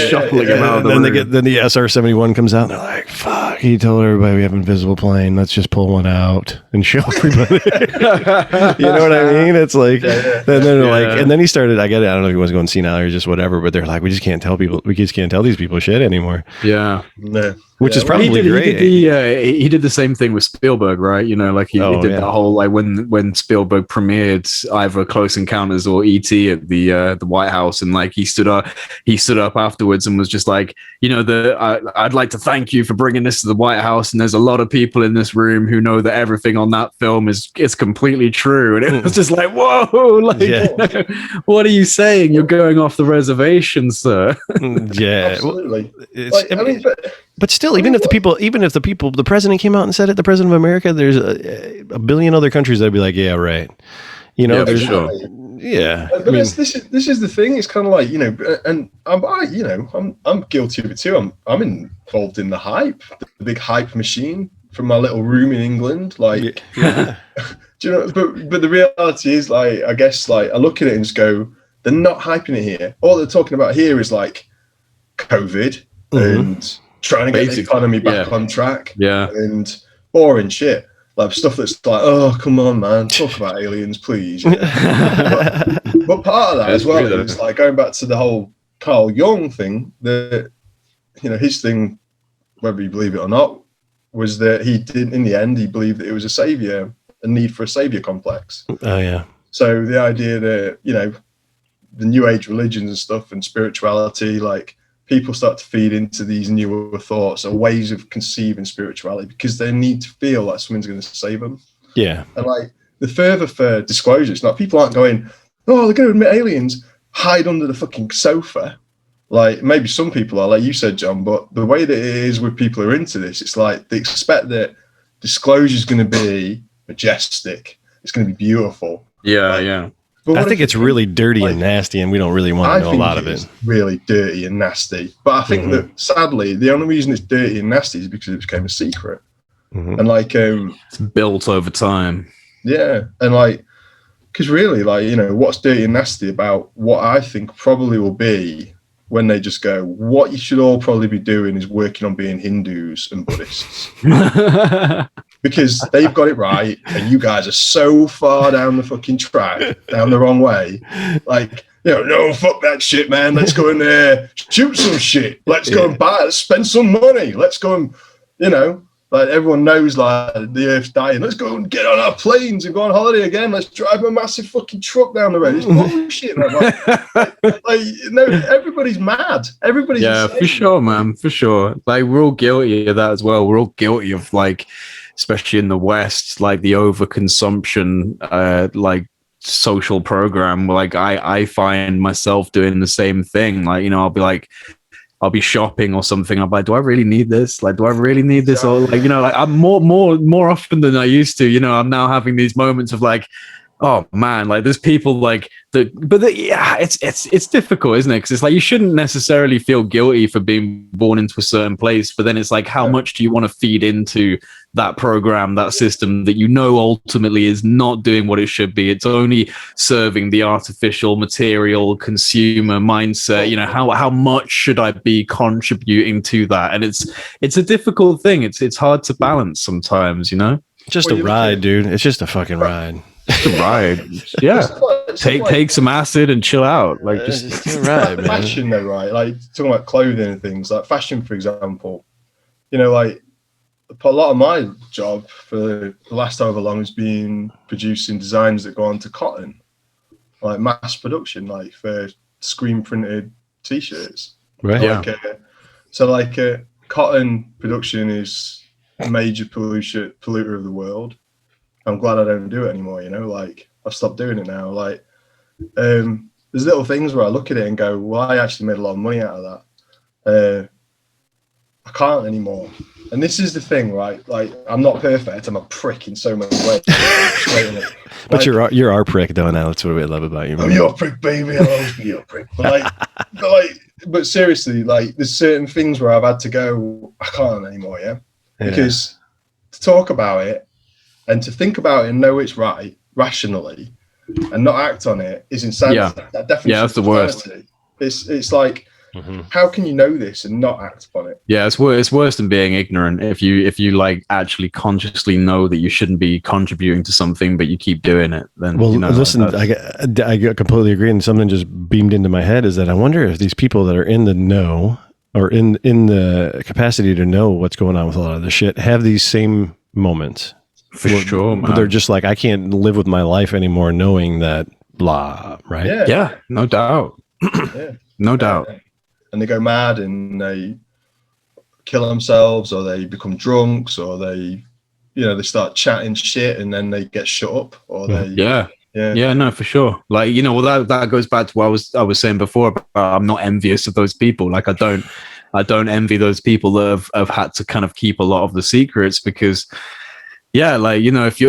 Shuffling him out of the room. Then the SR-71 comes out, and they're like, "Fuck!" He told everybody we have an invisible plane. Let's just pull one out and show everybody. You know what I mean? It's like, then they're like, and then he started. I get it. I don't know if he was going senile or just whatever, but they're like, we just can't tell people. We just can't tell these people shit anymore. Yeah. No. Which is probably great. He did the same thing with Spielberg, right? He did that whole, like, when Spielberg premiered either Close Encounters or E.T. at the White House, and like he stood up afterwards and was just like, I'd like to thank you for bringing this to the White House, and there's a lot of people in this room who know that everything on that film is completely true, and it was just like, whoa, like, what are you saying? You're going off the reservation, sir. Yeah, absolutely. But still, even if the president came out and said it, the president of America, there's a billion other countries that'd be like, yeah, right. There's sure. Yeah. But this is the thing. It's kind of like, and I'm guilty of it too. I'm involved in the hype, the big hype machine from my little room in England. Like, yeah. do you know? But the reality is, like, I guess, like, I look at it and just go, they're not hyping it here. All they're talking about here is like COVID and trying to get the economy back on track, and boring shit, like stuff that's like, oh, come on, man, talk about aliens, please. But part of that as well is like going back to the whole Carl Jung thing. That his thing, whether you believe it or not, was that he did, in the end, he believed that it was a need for a savior complex. Oh yeah. So the idea that the New Age religions and stuff and spirituality, like, people start to feed into these newer thoughts or ways of conceiving spirituality because they need to feel like someone's going to save them. Yeah. And like the further for disclosure, it's not, people aren't going, oh, they're going to admit aliens, hide under the fucking sofa. Like, maybe some people are, like you said, John, but the way that it is with people who are into this, it's like they expect that disclosure is going to be majestic. It's going to be beautiful. Yeah, yeah. I think it's really dirty and nasty, and we don't really want to know a lot of it. Really dirty and nasty. But I think that, sadly, the only reason it's dirty and nasty is because it became a secret. And like, it's built over time. Yeah, and like, because really, like, what's dirty and nasty about what I think probably will be when they just go, what you should all probably be doing is working on being Hindus and Buddhists. Because they've got it right, and you guys are so far down the fucking track, down the wrong way. Like, no, fuck that shit, man. Let's go and shoot some shit. Let's go and spend some money. Let's go and, like, everyone knows, like, the Earth's dying. Let's go and get on our planes and go on holiday again. Let's drive a massive fucking truck down the road. It's bullshit, man. Everybody's mad. Everybody's insane. For sure, man. For sure. Like, we're all guilty of that as well. We're all guilty of, like, especially in the West, like the overconsumption, like social program. Like I find myself doing the same thing. Like, I'll be shopping or something. I'm like, do I really need this? Like, do I really need this? Or like, like, I'm more often than I used to, I'm now having these moments of like, oh man, like there's people like that, but it's difficult, isn't it? Because it's like, you shouldn't necessarily feel guilty for being born into a certain place, but then it's like, how much do you want to feed into that program, that system that ultimately is not doing what it should be? It's only serving the artificial material consumer mindset. How much should I be contributing to that? And it's a difficult thing. It's hard to balance sometimes, Just a ride, dude. It's just a fucking ride. Just a ride. Yeah. Take some acid and chill out. Like, just a ride, man. Fashion though, right? Like, talking about clothing and things, like fashion, for example, like, a lot of my job for the last however long has been producing designs that go onto cotton, like mass production, like for screen printed t-shirts. Right. So cotton production is a major polluter of the world. I'm glad I don't do it anymore. Like, I've stopped doing it now. Like, there's little things where I look at it and go, well, I actually made a lot of money out of that. I can't anymore. And this is the thing, right? Like, I'm not perfect. I'm a prick in so many ways. But you're our prick, though, now. That's what we love about you. I'm your prick, baby. I'll always be your prick. But seriously, like, there's certain things where I've had to go, I can't anymore, yeah? Because to talk about it and to think about it and know it's right, rationally, and not act on it is insanity. Yeah. That definitely that's the worst. It's like, how can you know this and not act upon it? Yeah, it's worse than being ignorant. If you like actually consciously know that you shouldn't be contributing to something, but you keep doing it, then listen, I completely agree. And something just beamed into my head is that I wonder if these people that are in the know or in the capacity to know what's going on with a lot of this shit have these same moments. For sure, man. They're just like, I can't live with my life anymore knowing that blah, right? Yeah, no doubt. No doubt. And they go mad and they kill themselves, or they become drunks, or they start chatting shit and then they get shut up, or they no, for sure. Like, that goes back to what I was saying before about I'm not envious of those people. Like, I don't envy those people that have had to kind of keep a lot of the secrets, because like, if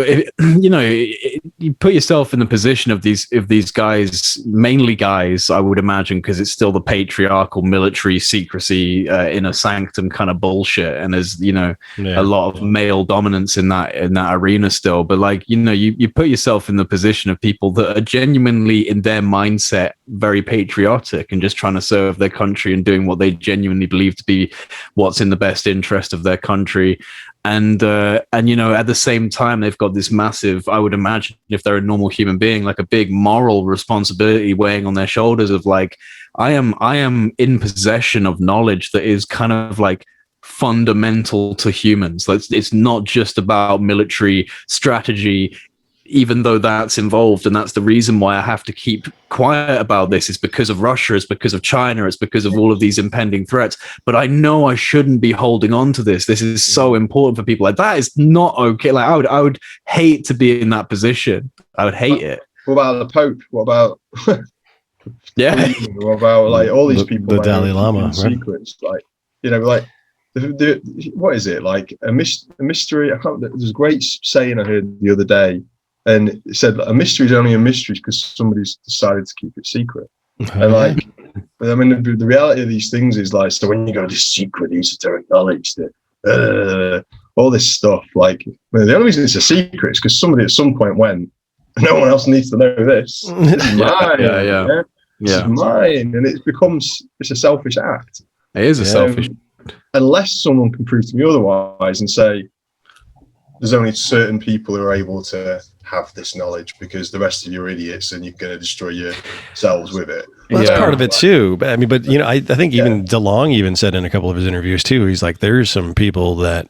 you put yourself in the position of these guys, mainly guys, I would imagine, because it's still the patriarchal military secrecy, inner sanctum kind of bullshit, and there's a lot of male dominance in that arena still. But like, you put yourself in the position of people that are genuinely, in their mindset, very patriotic and just trying to serve their country and doing what they genuinely believe to be what's in the best interest of their country. And at the same time, they've got this massive, I would imagine, if they're a normal human being, like a big moral responsibility weighing on their shoulders of like, I am in possession of knowledge that is kind of like fundamental to humans. It's not just about military strategy, even though that's involved. And that's the reason why I have to keep quiet about this. It's because of Russia, it's because of China, it's because of all of these impending threats. But I know I shouldn't be holding on to this. This is so important for people. Like, that is not okay. Like, I would hate to be in that position. I would hate it. What about the Pope? What about what about like all these people? The Dalai Lama, secrets, right? Like what is it? Like a mystery? There's a great saying I heard the other day. And it said a mystery is only a mystery because somebody's decided to keep it secret. And like, I mean, the reality of these things is like, so when you go to secret esoteric knowledge, all this stuff, like, the only reason it's a secret is because somebody at some point went, no one else needs to know this. This is mine. This is mine. And it's a selfish act. It is a selfish act. Unless someone can prove to me otherwise and say, there's only certain people who are able to have this knowledge because the rest of you are idiots and you're going to destroy yourselves with it. Well, that's part of it too. But I mean, I think even DeLong even said in a couple of his interviews too, he's like, there's some people that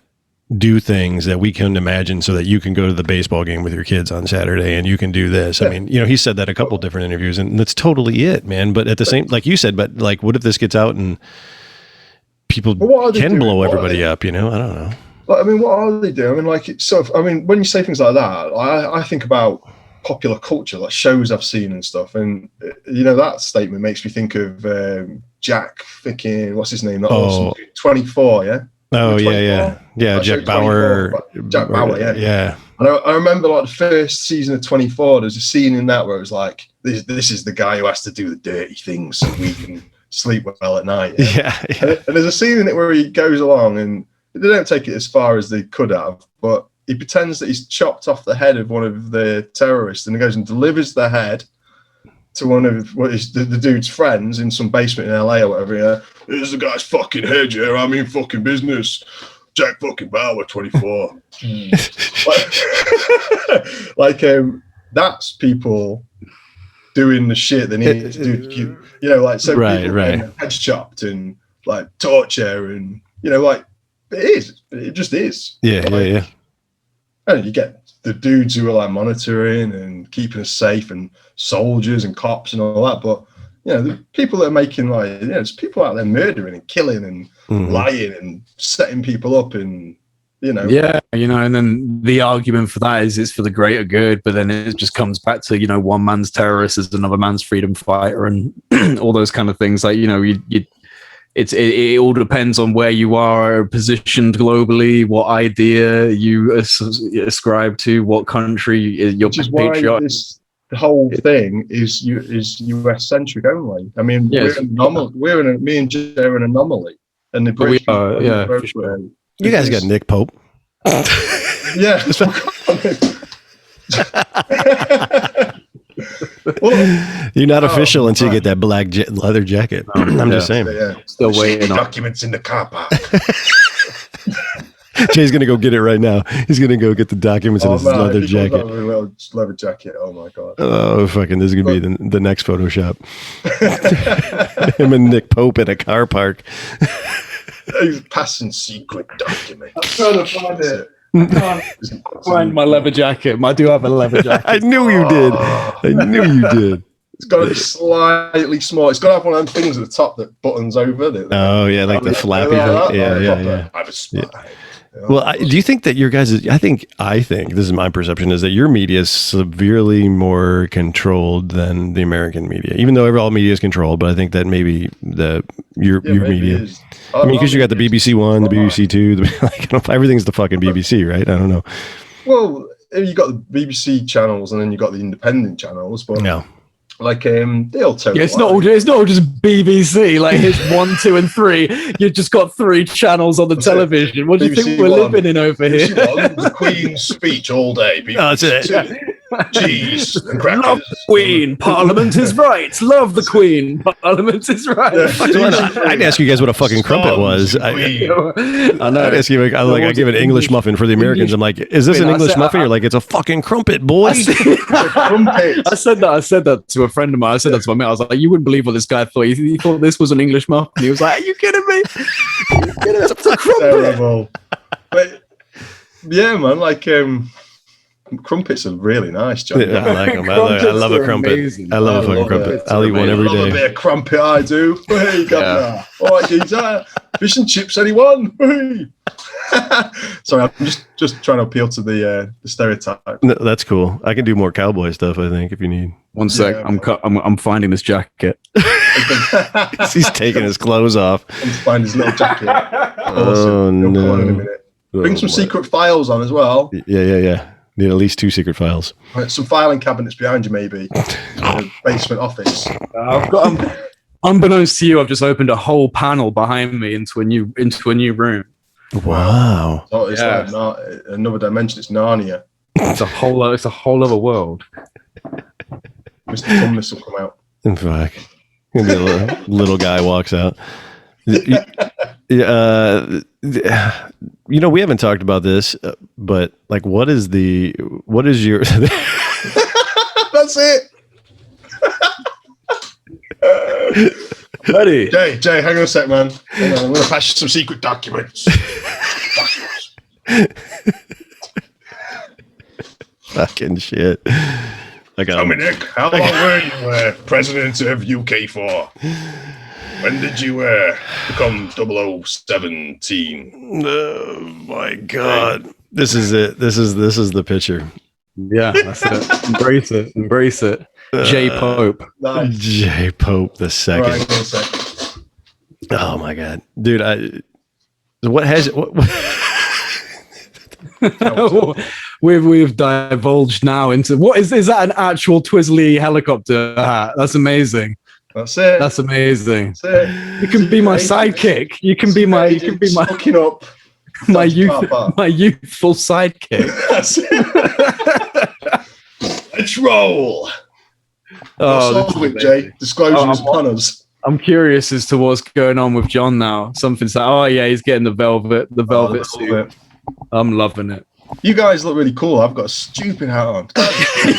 do things that we couldn't imagine so that you can go to the baseball game with your kids on Saturday and you can do this. I mean, he said that a couple different interviews, and that's totally it, man. But at the same, like you said, but like, what if this gets out and people can blow everybody up, I don't know. I mean, what are they doing? I mean, like, it's sort of, I mean, when you say things like that, I think about popular culture, like shows I've seen and stuff. And, that statement makes me think of Jack Fickin, what's his name? 24, yeah? Oh, yeah. Yeah, Jack Bauer. Jack Bauer, yeah. Yeah. And I remember like the first season of 24, there's a scene in that where it was like, this is the guy who has to do the dirty things so we can sleep well at night. Yeah. And there's a scene in it where he goes along, and they don't take it as far as they could have, but he pretends that he's chopped off the head of one of the terrorists, and he goes and delivers the head to one of the dude's friends in some basement in LA or whatever. Yeah, here's the guy's fucking head. Yeah, I'm in fucking business. Jack fucking Bauer, 24. That's people doing the shit they need to do to keep, like, so people heads chopped and like torture and like. It just is. Yeah. And you get the dudes who are like monitoring and keeping us safe, and soldiers and cops and all that. But the people that are making like, there's people out there murdering and killing and lying and setting people up, and and then the argument for that is it's for the greater good, but then it just comes back to one man's terrorist is another man's freedom fighter and all those kind of things. Like it all depends on where you are positioned globally, what idea you ascribe to, what country you're patriotic. The whole thing is US centric only. I mean, yes, me and Jay are an anomaly, and the British we are, for sure. You guys got Nick Pope. Yeah. You're not official until you get that black leather jacket. I'm just saying. Yeah. Still waiting on documents in the car park. Jay's gonna go get it right now. He's gonna go get the documents in his leather jacket. Leather jacket. Oh my god. Oh fucking! This is gonna be the next Photoshop. Him and Nick Pope at a car park. He's passing secret documents. I'm trying to find it. I can't find my leather jacket. I do have a leather jacket. I knew you did. I knew you did. It's got to be slightly small. It's got to have one of them things at the top that buttons over. Oh yeah, like the flappy thing. Yeah. I have a spy. Well, do you think that your guys' I think this is my perception, is that your media is severely more controlled than the American media, even though all media is controlled. But I think that maybe your media, I mean, because you got the BBC One, the BBC Two, everything's the fucking BBC, right? I don't know. Well, you got the BBC channels and then you got the independent channels, but no. Like they'll tell it's not all just BBC. Like here's 1, 2, and 3. You've just got 3 channels on the television. What do you think we're living in over here? The Queen's speech all day. That's it. Cheese and crackers. Love the Queen. Parliament is right. Love the Queen. Parliament is right. I'd ask you guys what a fucking crumpet was. I know. I'd ask you. I give an English muffin for the Americans. I'm like, is this an English muffin? You're like, it's a fucking crumpet, boy. I said that to a friend of mine. I said that to my mate. I was like, you wouldn't believe what this guy thought. He thought this was an English muffin. He was like, are you kidding me? It's a crumpet. Terrible. But yeah, man, like crumpets are really nice, John. Yeah, I like them. I love a crumpet. Amazing. I love a fucking crumpet. I'll eat one every day. A bit of crumpet, I do. Hey, governor. All right, geezer. Fish and chips, anyone? Sorry, I'm just trying to appeal to the stereotype. No, that's cool. I can do more cowboy stuff, I think, if you need. One sec. Yeah, I'm finding this jacket. He's taking his clothes off. Let's find his little jacket. Oh, no. no. In a minute. Bring some secret files on as well. Yeah. Need at least 2 secret files. Some filing cabinets behind you, maybe. In the basement office. I've got. Unbeknownst to you, I've just opened a whole panel behind me into a new room. Wow. So it's like another dimension. It's Narnia. It's a whole other world. Mr. Tumnus will come out. In fact, a little guy walks out. We haven't talked about this, but like, what is your? That's it. Buddy. Jay, hang on a sec, man. Hang on, I'm going to pass you some secret documents. Fucking shit. Tell me, Nick, how long were you president of UK for? When did you become 0017? Oh my god. This is it. This is the picture. Yeah, that's it. Embrace it. J Pope. Nice. J Pope the second. Right, hang on a sec. Oh my god. Dude, We've divulged now into what is that an actual Twizzly helicopter hat? That's amazing. That's it. That's amazing. That's it. You can be my sidekick. You can be my up. my youthful sidekick. That's it. Let's roll. Oh, Jay. Disclosures upon us. I'm curious as to what's going on with John now. Something's like, oh yeah, he's getting the velvet suit. I'm loving it. You guys look really cool. I've got a stupid hat on.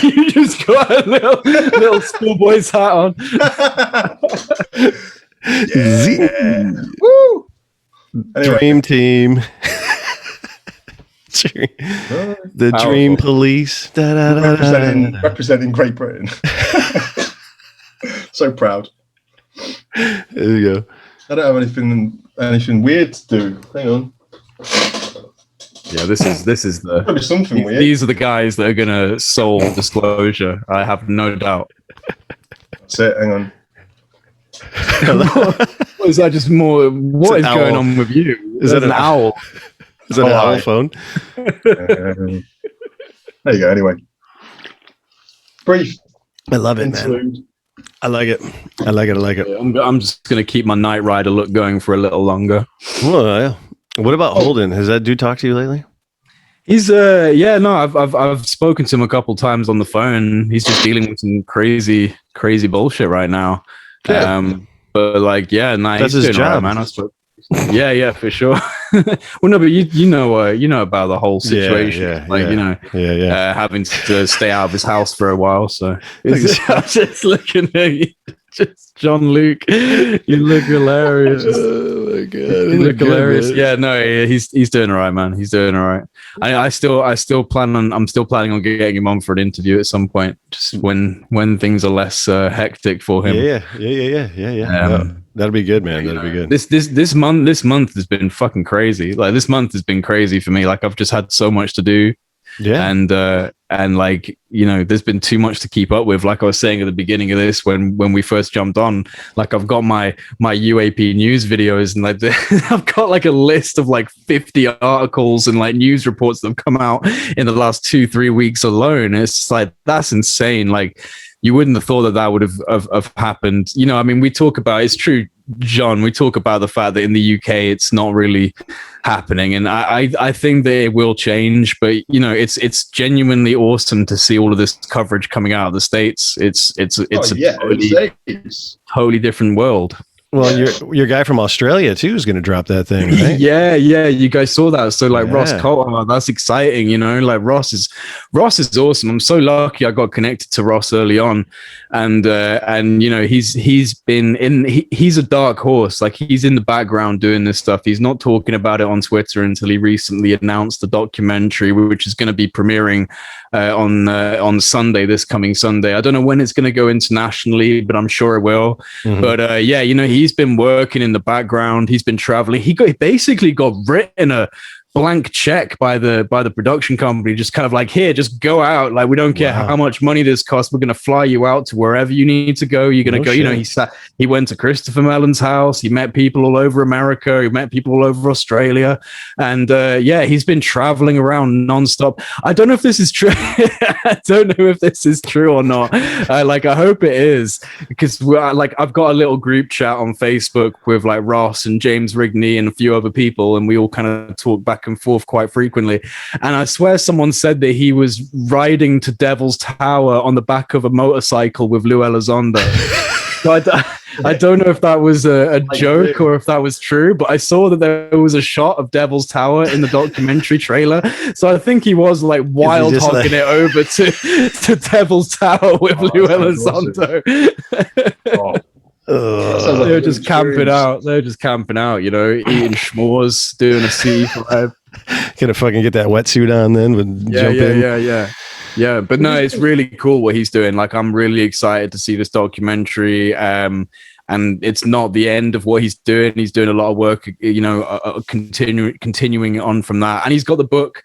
You just got a little schoolboy's hat on. Yeah. Woo! Anyway. Dream team. The Powerful. Dream Police. Representing Great Britain. So proud. There you go. I don't have anything weird to do. Hang on. Yeah, this is the Probably something weird. These are the guys that are gonna solve disclosure. I have no doubt. That's it. Hang on. What is that just more? What is going on with you? Is that an owl? Is that an owl phone? There you go. Anyway, brief. I love it, interlude. man. I like it. I like it. I'm just gonna keep my Knight Rider look going for a little longer. Well, yeah. What about Holden? Has that dude talked to you lately? He's I've spoken to him a couple times on the phone. He's just dealing with some crazy bullshit right now. Yeah. But like, yeah, That's he's his doing job. all right, man. Yeah, for sure. Well, no, but you know about the whole situation. Having to stay out of his house for a while. So I'm just looking at you. Just Jean-Luc, you look hilarious. Oh my god, you look hilarious. Yeah, no, he's doing all right, man. He's doing all right. I'm still planning on getting him on for an interview at some point, just when things are less hectic for him. Yeah. That'll be good, man. That'll be good. This month has been fucking crazy. Like, this month has been crazy for me. Like, I've just had so much to do. Yeah. And like, you know, there's been too much to keep up with. Like I was saying at the beginning of this, when we first jumped on, like, I've got my UAP news videos, and like I've got like a list of like 50 articles and like news reports that have come out in the last 2-3 weeks alone. It's like, that's insane. Like, you wouldn't have thought that would have happened. You know, I mean, we talk about, it's true, John, we talk about the fact that in the UK it's not really happening, and I think that it will change. But you know, it's genuinely awesome to see all of this coverage coming out of the States. It's totally different world. Well, your guy from Australia too is going to drop that thing, right? yeah, you guys saw that. So like, Ross Coulter, that's exciting. You know, like Ross is awesome. I'm so lucky I got connected to Ross early on, and you know, he's a dark horse. Like, he's in the background doing this stuff. He's not talking about it on Twitter until he recently announced the documentary, which is going to be premiering on Sunday, this coming Sunday. I don't know when it's going to go internationally, but I'm sure it will. Mm-hmm. But yeah, you know, he's been working in the background. He's been traveling. He basically got written a blank check by the production company, just kind of like, here, just go out. Like, we don't care how much money this costs. We're going to fly you out to wherever you need to go. You're going to go. Shit. You know, he went to Christopher Mellon's house. He met people all over America. He met people all over Australia. And yeah, he's been traveling around nonstop. I don't know if this is true. I don't know if this is true or not. Like, I hope it is, because like, I've got a little group chat on Facebook with like Ross and James Rigney and a few other people, and we all kind of talk back and forth quite frequently. And I swear someone said that he was riding to Devil's Tower on the back of a motorcycle with Lou Elizondo. So I don't know if that was a joke or if that was true, but I saw that there was a shot of Devil's Tower in the documentary trailer. So I think he was like wild hogging it over to Devil's Tower with Lou Elizondo. They were just camping out. They were just camping out, you know, eating s'mores, doing a C5. Gonna fucking get that wetsuit on then with jump in. Yeah. But no, it's really cool what he's doing. Like, I'm really excited to see this documentary. And it's not the end of what he's doing. He's doing a lot of work, you know, continuing on from that. And he's got the book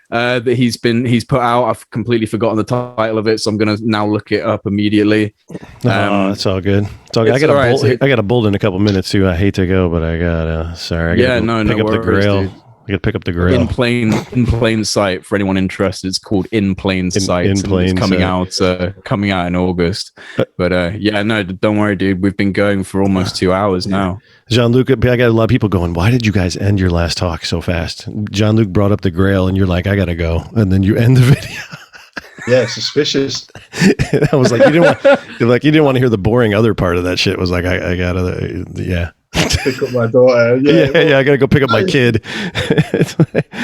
that he's put out. I've completely forgotten the title of it, so I'm gonna now look it up immediately. That's all good. It's all good. I got a bolt in a couple minutes too. I hate to go, but I gotta pick up the Grail. Dude. I gotta pick up the Grail. In plain sight, for anyone interested. It's called In Plain Sight. It's coming out in August. But yeah, no, don't worry, dude. We've been going for almost 2 hours now. Jean-Luc, I got a lot of people going, why did you guys end your last talk so fast? Jean-Luc brought up the Grail, and you're like, I gotta go, and then you end the video. Yeah, suspicious. I was like, you didn't want to hear the boring other part of that shit. It was like, I gotta, yeah. Pick up my daughter. Yeah, I gotta go pick up my kid.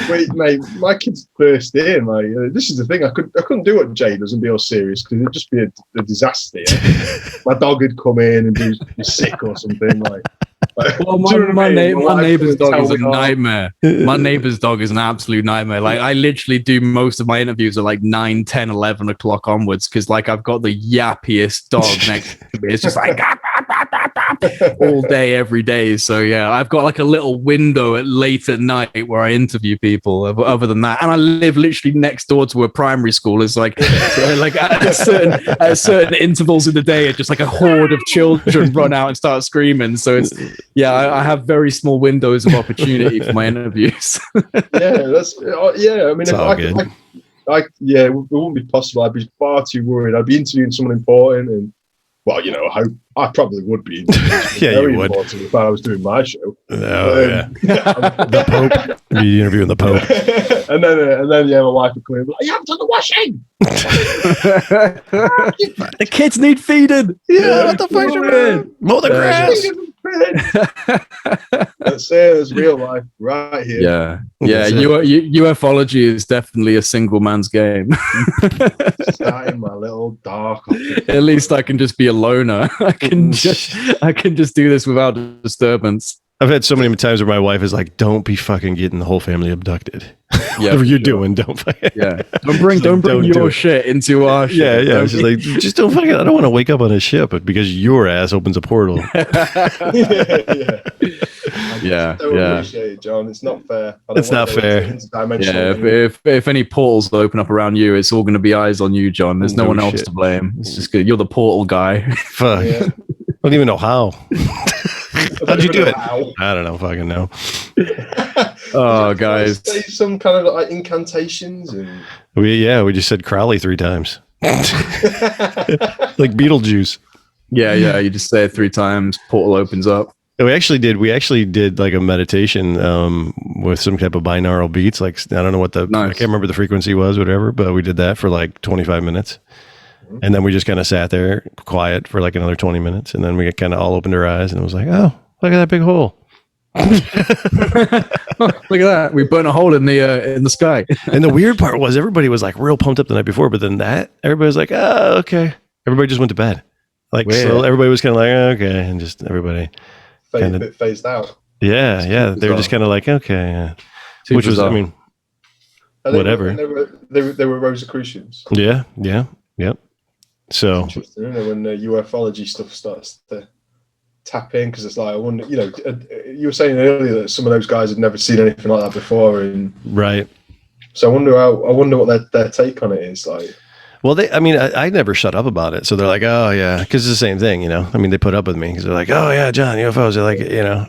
Wait, mate, my kid's first in. Like, this is the thing. I couldn't do what Jay does and be all serious, because it'd just be a disaster. Yeah? My dog would come in and be sick or something. Well, my neighbor's dog is a nightmare. My neighbor's dog is an absolute nightmare. Like, I literally do most of my interviews at like 9, 10, 11 o'clock onwards, because like, I've got the yappiest dog next to me. It's just like all day, every day. So yeah, I've got like a little window late at night where I interview people. Other than that, and I live literally next door to a primary school. It's like, so like at certain intervals in the day, it's just like a horde of children run out and start screaming. So it's I have very small windows of opportunity for my interviews. I mean, it wouldn't be possible. I'd be far too worried. I'd be interviewing someone important, and I probably would be very important if I was doing my show. The Pope. Be interviewing the Pope. and then my wife would come in and be like, you haven't done the washing. The kids need feeding. Yeah, what the fuck's doing? Mow the grass. That's it. It's real life right here. Yeah. UFOlogy is definitely a single man's game. Sat in my little dark. At least I can just be a loner. I can just do this without disturbance. I've had so many times where my wife is like, "Don't be fucking getting the whole family abducted. Whatever you're doing, don't fucking don't bring your shit into our shit." Yeah. She's like, just don't fucking. I don't want to wake up on a ship, but because your ass opens a portal. Yeah. Appreciate it, John. It's not fair. It's not fair. If any portals open up around you, it's all going to be eyes on you, John. There's no one else to blame. It's just good. You're the portal guy. Fuck. Yeah. I don't even know how. How'd you do it? I don't know. Fucking know. Oh, guys. Say some kind of like incantations and we just said Crowley 3 times. Like Beetlejuice. Yeah. You just say it 3 times. Portal opens up. We actually did like a meditation with some type of binaural beats. Like, I don't know what I can't remember the frequency was, whatever, but we did that for like 25 minutes. And then we just kind of sat there quiet for like another 20 minutes. And then we kind of all opened our eyes and it was like, oh, look at that big hole. Look at that. We burnt a hole in the sky. And the weird part was everybody was like real pumped up the night before, but then everybody was like, oh, okay. Everybody just went to bed. Like, so everybody was kind of like, okay. And just everybody a bit phased out. Yeah. They were just kind of like, okay. Yeah. Which was, I mean, whatever. They were Rosicrucians. Yeah. Yep. So interesting, isn't it, when the ufology stuff starts to tap in, because it's like, I wonder, you were saying earlier that some of those guys had never seen anything like that before, and right. So I wonder what their take on it is like. Well, I never shut up about it. So they're like, oh yeah, because it's the same thing, I mean, they put up with me because they're like, oh yeah, John, UFOs. They're like,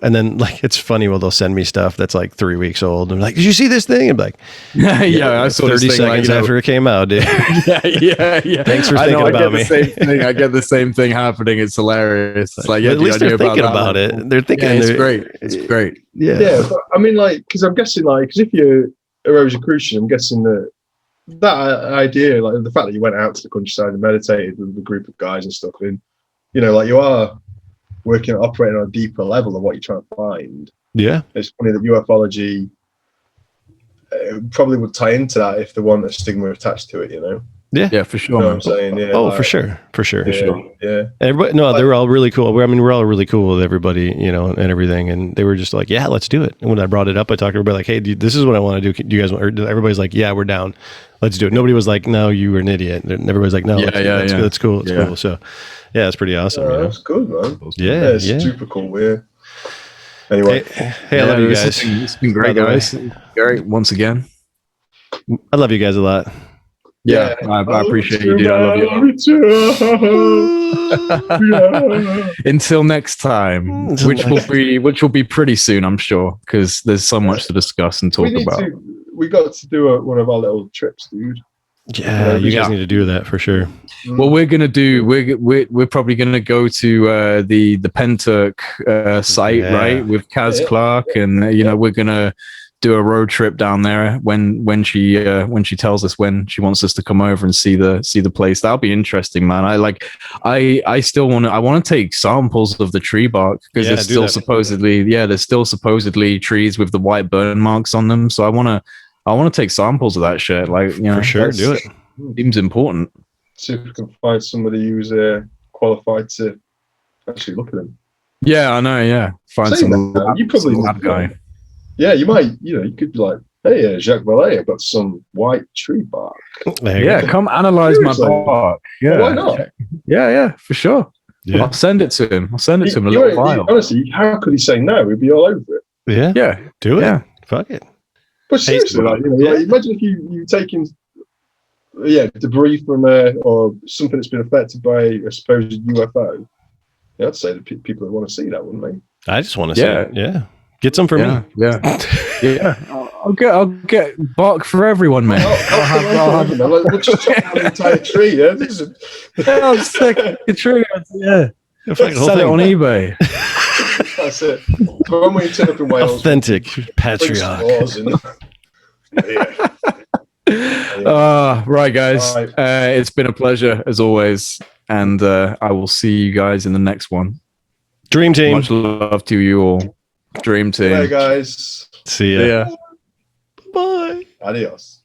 and then like, it's funny. Well, they'll send me stuff that's like 3 weeks old. And I'm like, did you see this thing? I'm like, I saw 30 seconds after it came out, dude. yeah. Thanks for thinking about me. I get the same thing happening. It's hilarious. It's like, at least they're thinking about it. They're thinking. It's great. It's great. Yeah. But I mean, like, because I'm guessing, like, because if you're a Rosicrucian, I'm guessing that idea, like the fact that you went out to the countryside and meditated with a group of guys and stuff, and like you are operating on a deeper level of what you're trying to find. Yeah, it's funny that ufology probably would tie into that if there wasn't a stigma attached to it. Yeah, for sure. You know what I'm saying? Yeah. Oh, for sure. Yeah. Everybody, they were all really cool. I mean, we're all really cool with everybody, and everything. And they were just like, yeah, let's do it. And when I brought it up, I talked to everybody like, hey, dude, this is what I want to do. Do you guys want? Or everybody's like, yeah, we're down. Let's do it. Nobody was like, no, you were an idiot. And everybody's like, no, that's cool. It's cool. So, yeah, it's pretty awesome. That's good, man. Yeah, it's super cool. Yeah. Anyway, hey, I love you guys. It's been great, guys. Great once again. I love you guys a lot. Yeah, I appreciate you, dude. I love you. Until next time, which will be pretty soon, I'm sure, because there's so much to discuss and talk about. We got to do one of our little trips, dude. Yeah, you guys need to do that for sure. Well, we're probably gonna go to the Penturk site, right, with Kaz Clark, and we're gonna do a road trip down there when she tells us when she wants us to come over and see the place. That'll be interesting, man. I want to take samples of the tree bark, because there's still supposedly trees with the white burn marks on them. So I want to take samples of that shit. Like, for sure, do it. Seems important. See if we can find somebody who's qualified to actually look at them. Yeah, I know. Yeah, find you probably lab guy. Yeah, you might. You could be like, hey, Jacques Vallée, I've got some white tree bark. Yeah, come analyze my bark. Yeah, why not? Yeah, for sure. Yeah. I'll send it to him. I'll send it to him in a little vial. Honestly, how could he say no? He'd be all over it. Yeah. Yeah. Do it. Yeah. Fuck it. But seriously, like, imagine if you taking debris from or something that's been affected by a supposed UFO. Yeah, I'd say that people would want to see that, wouldn't they? I just want to see it. Yeah. Get some for me. Yeah. Yeah. I'll get bark for everyone, man. We'll just chop down the entire tree. Yeah, I'll stick a tree. Yeah. Sell it on eBay. That's it. So when we turn up in Wales, authentic patriarch. Right, guys. Right. It's been a pleasure as always, and I will see you guys in the next one. Dream team. Much love to you all. Dream team. Bye, guys. See ya. Yeah. Bye. Adios.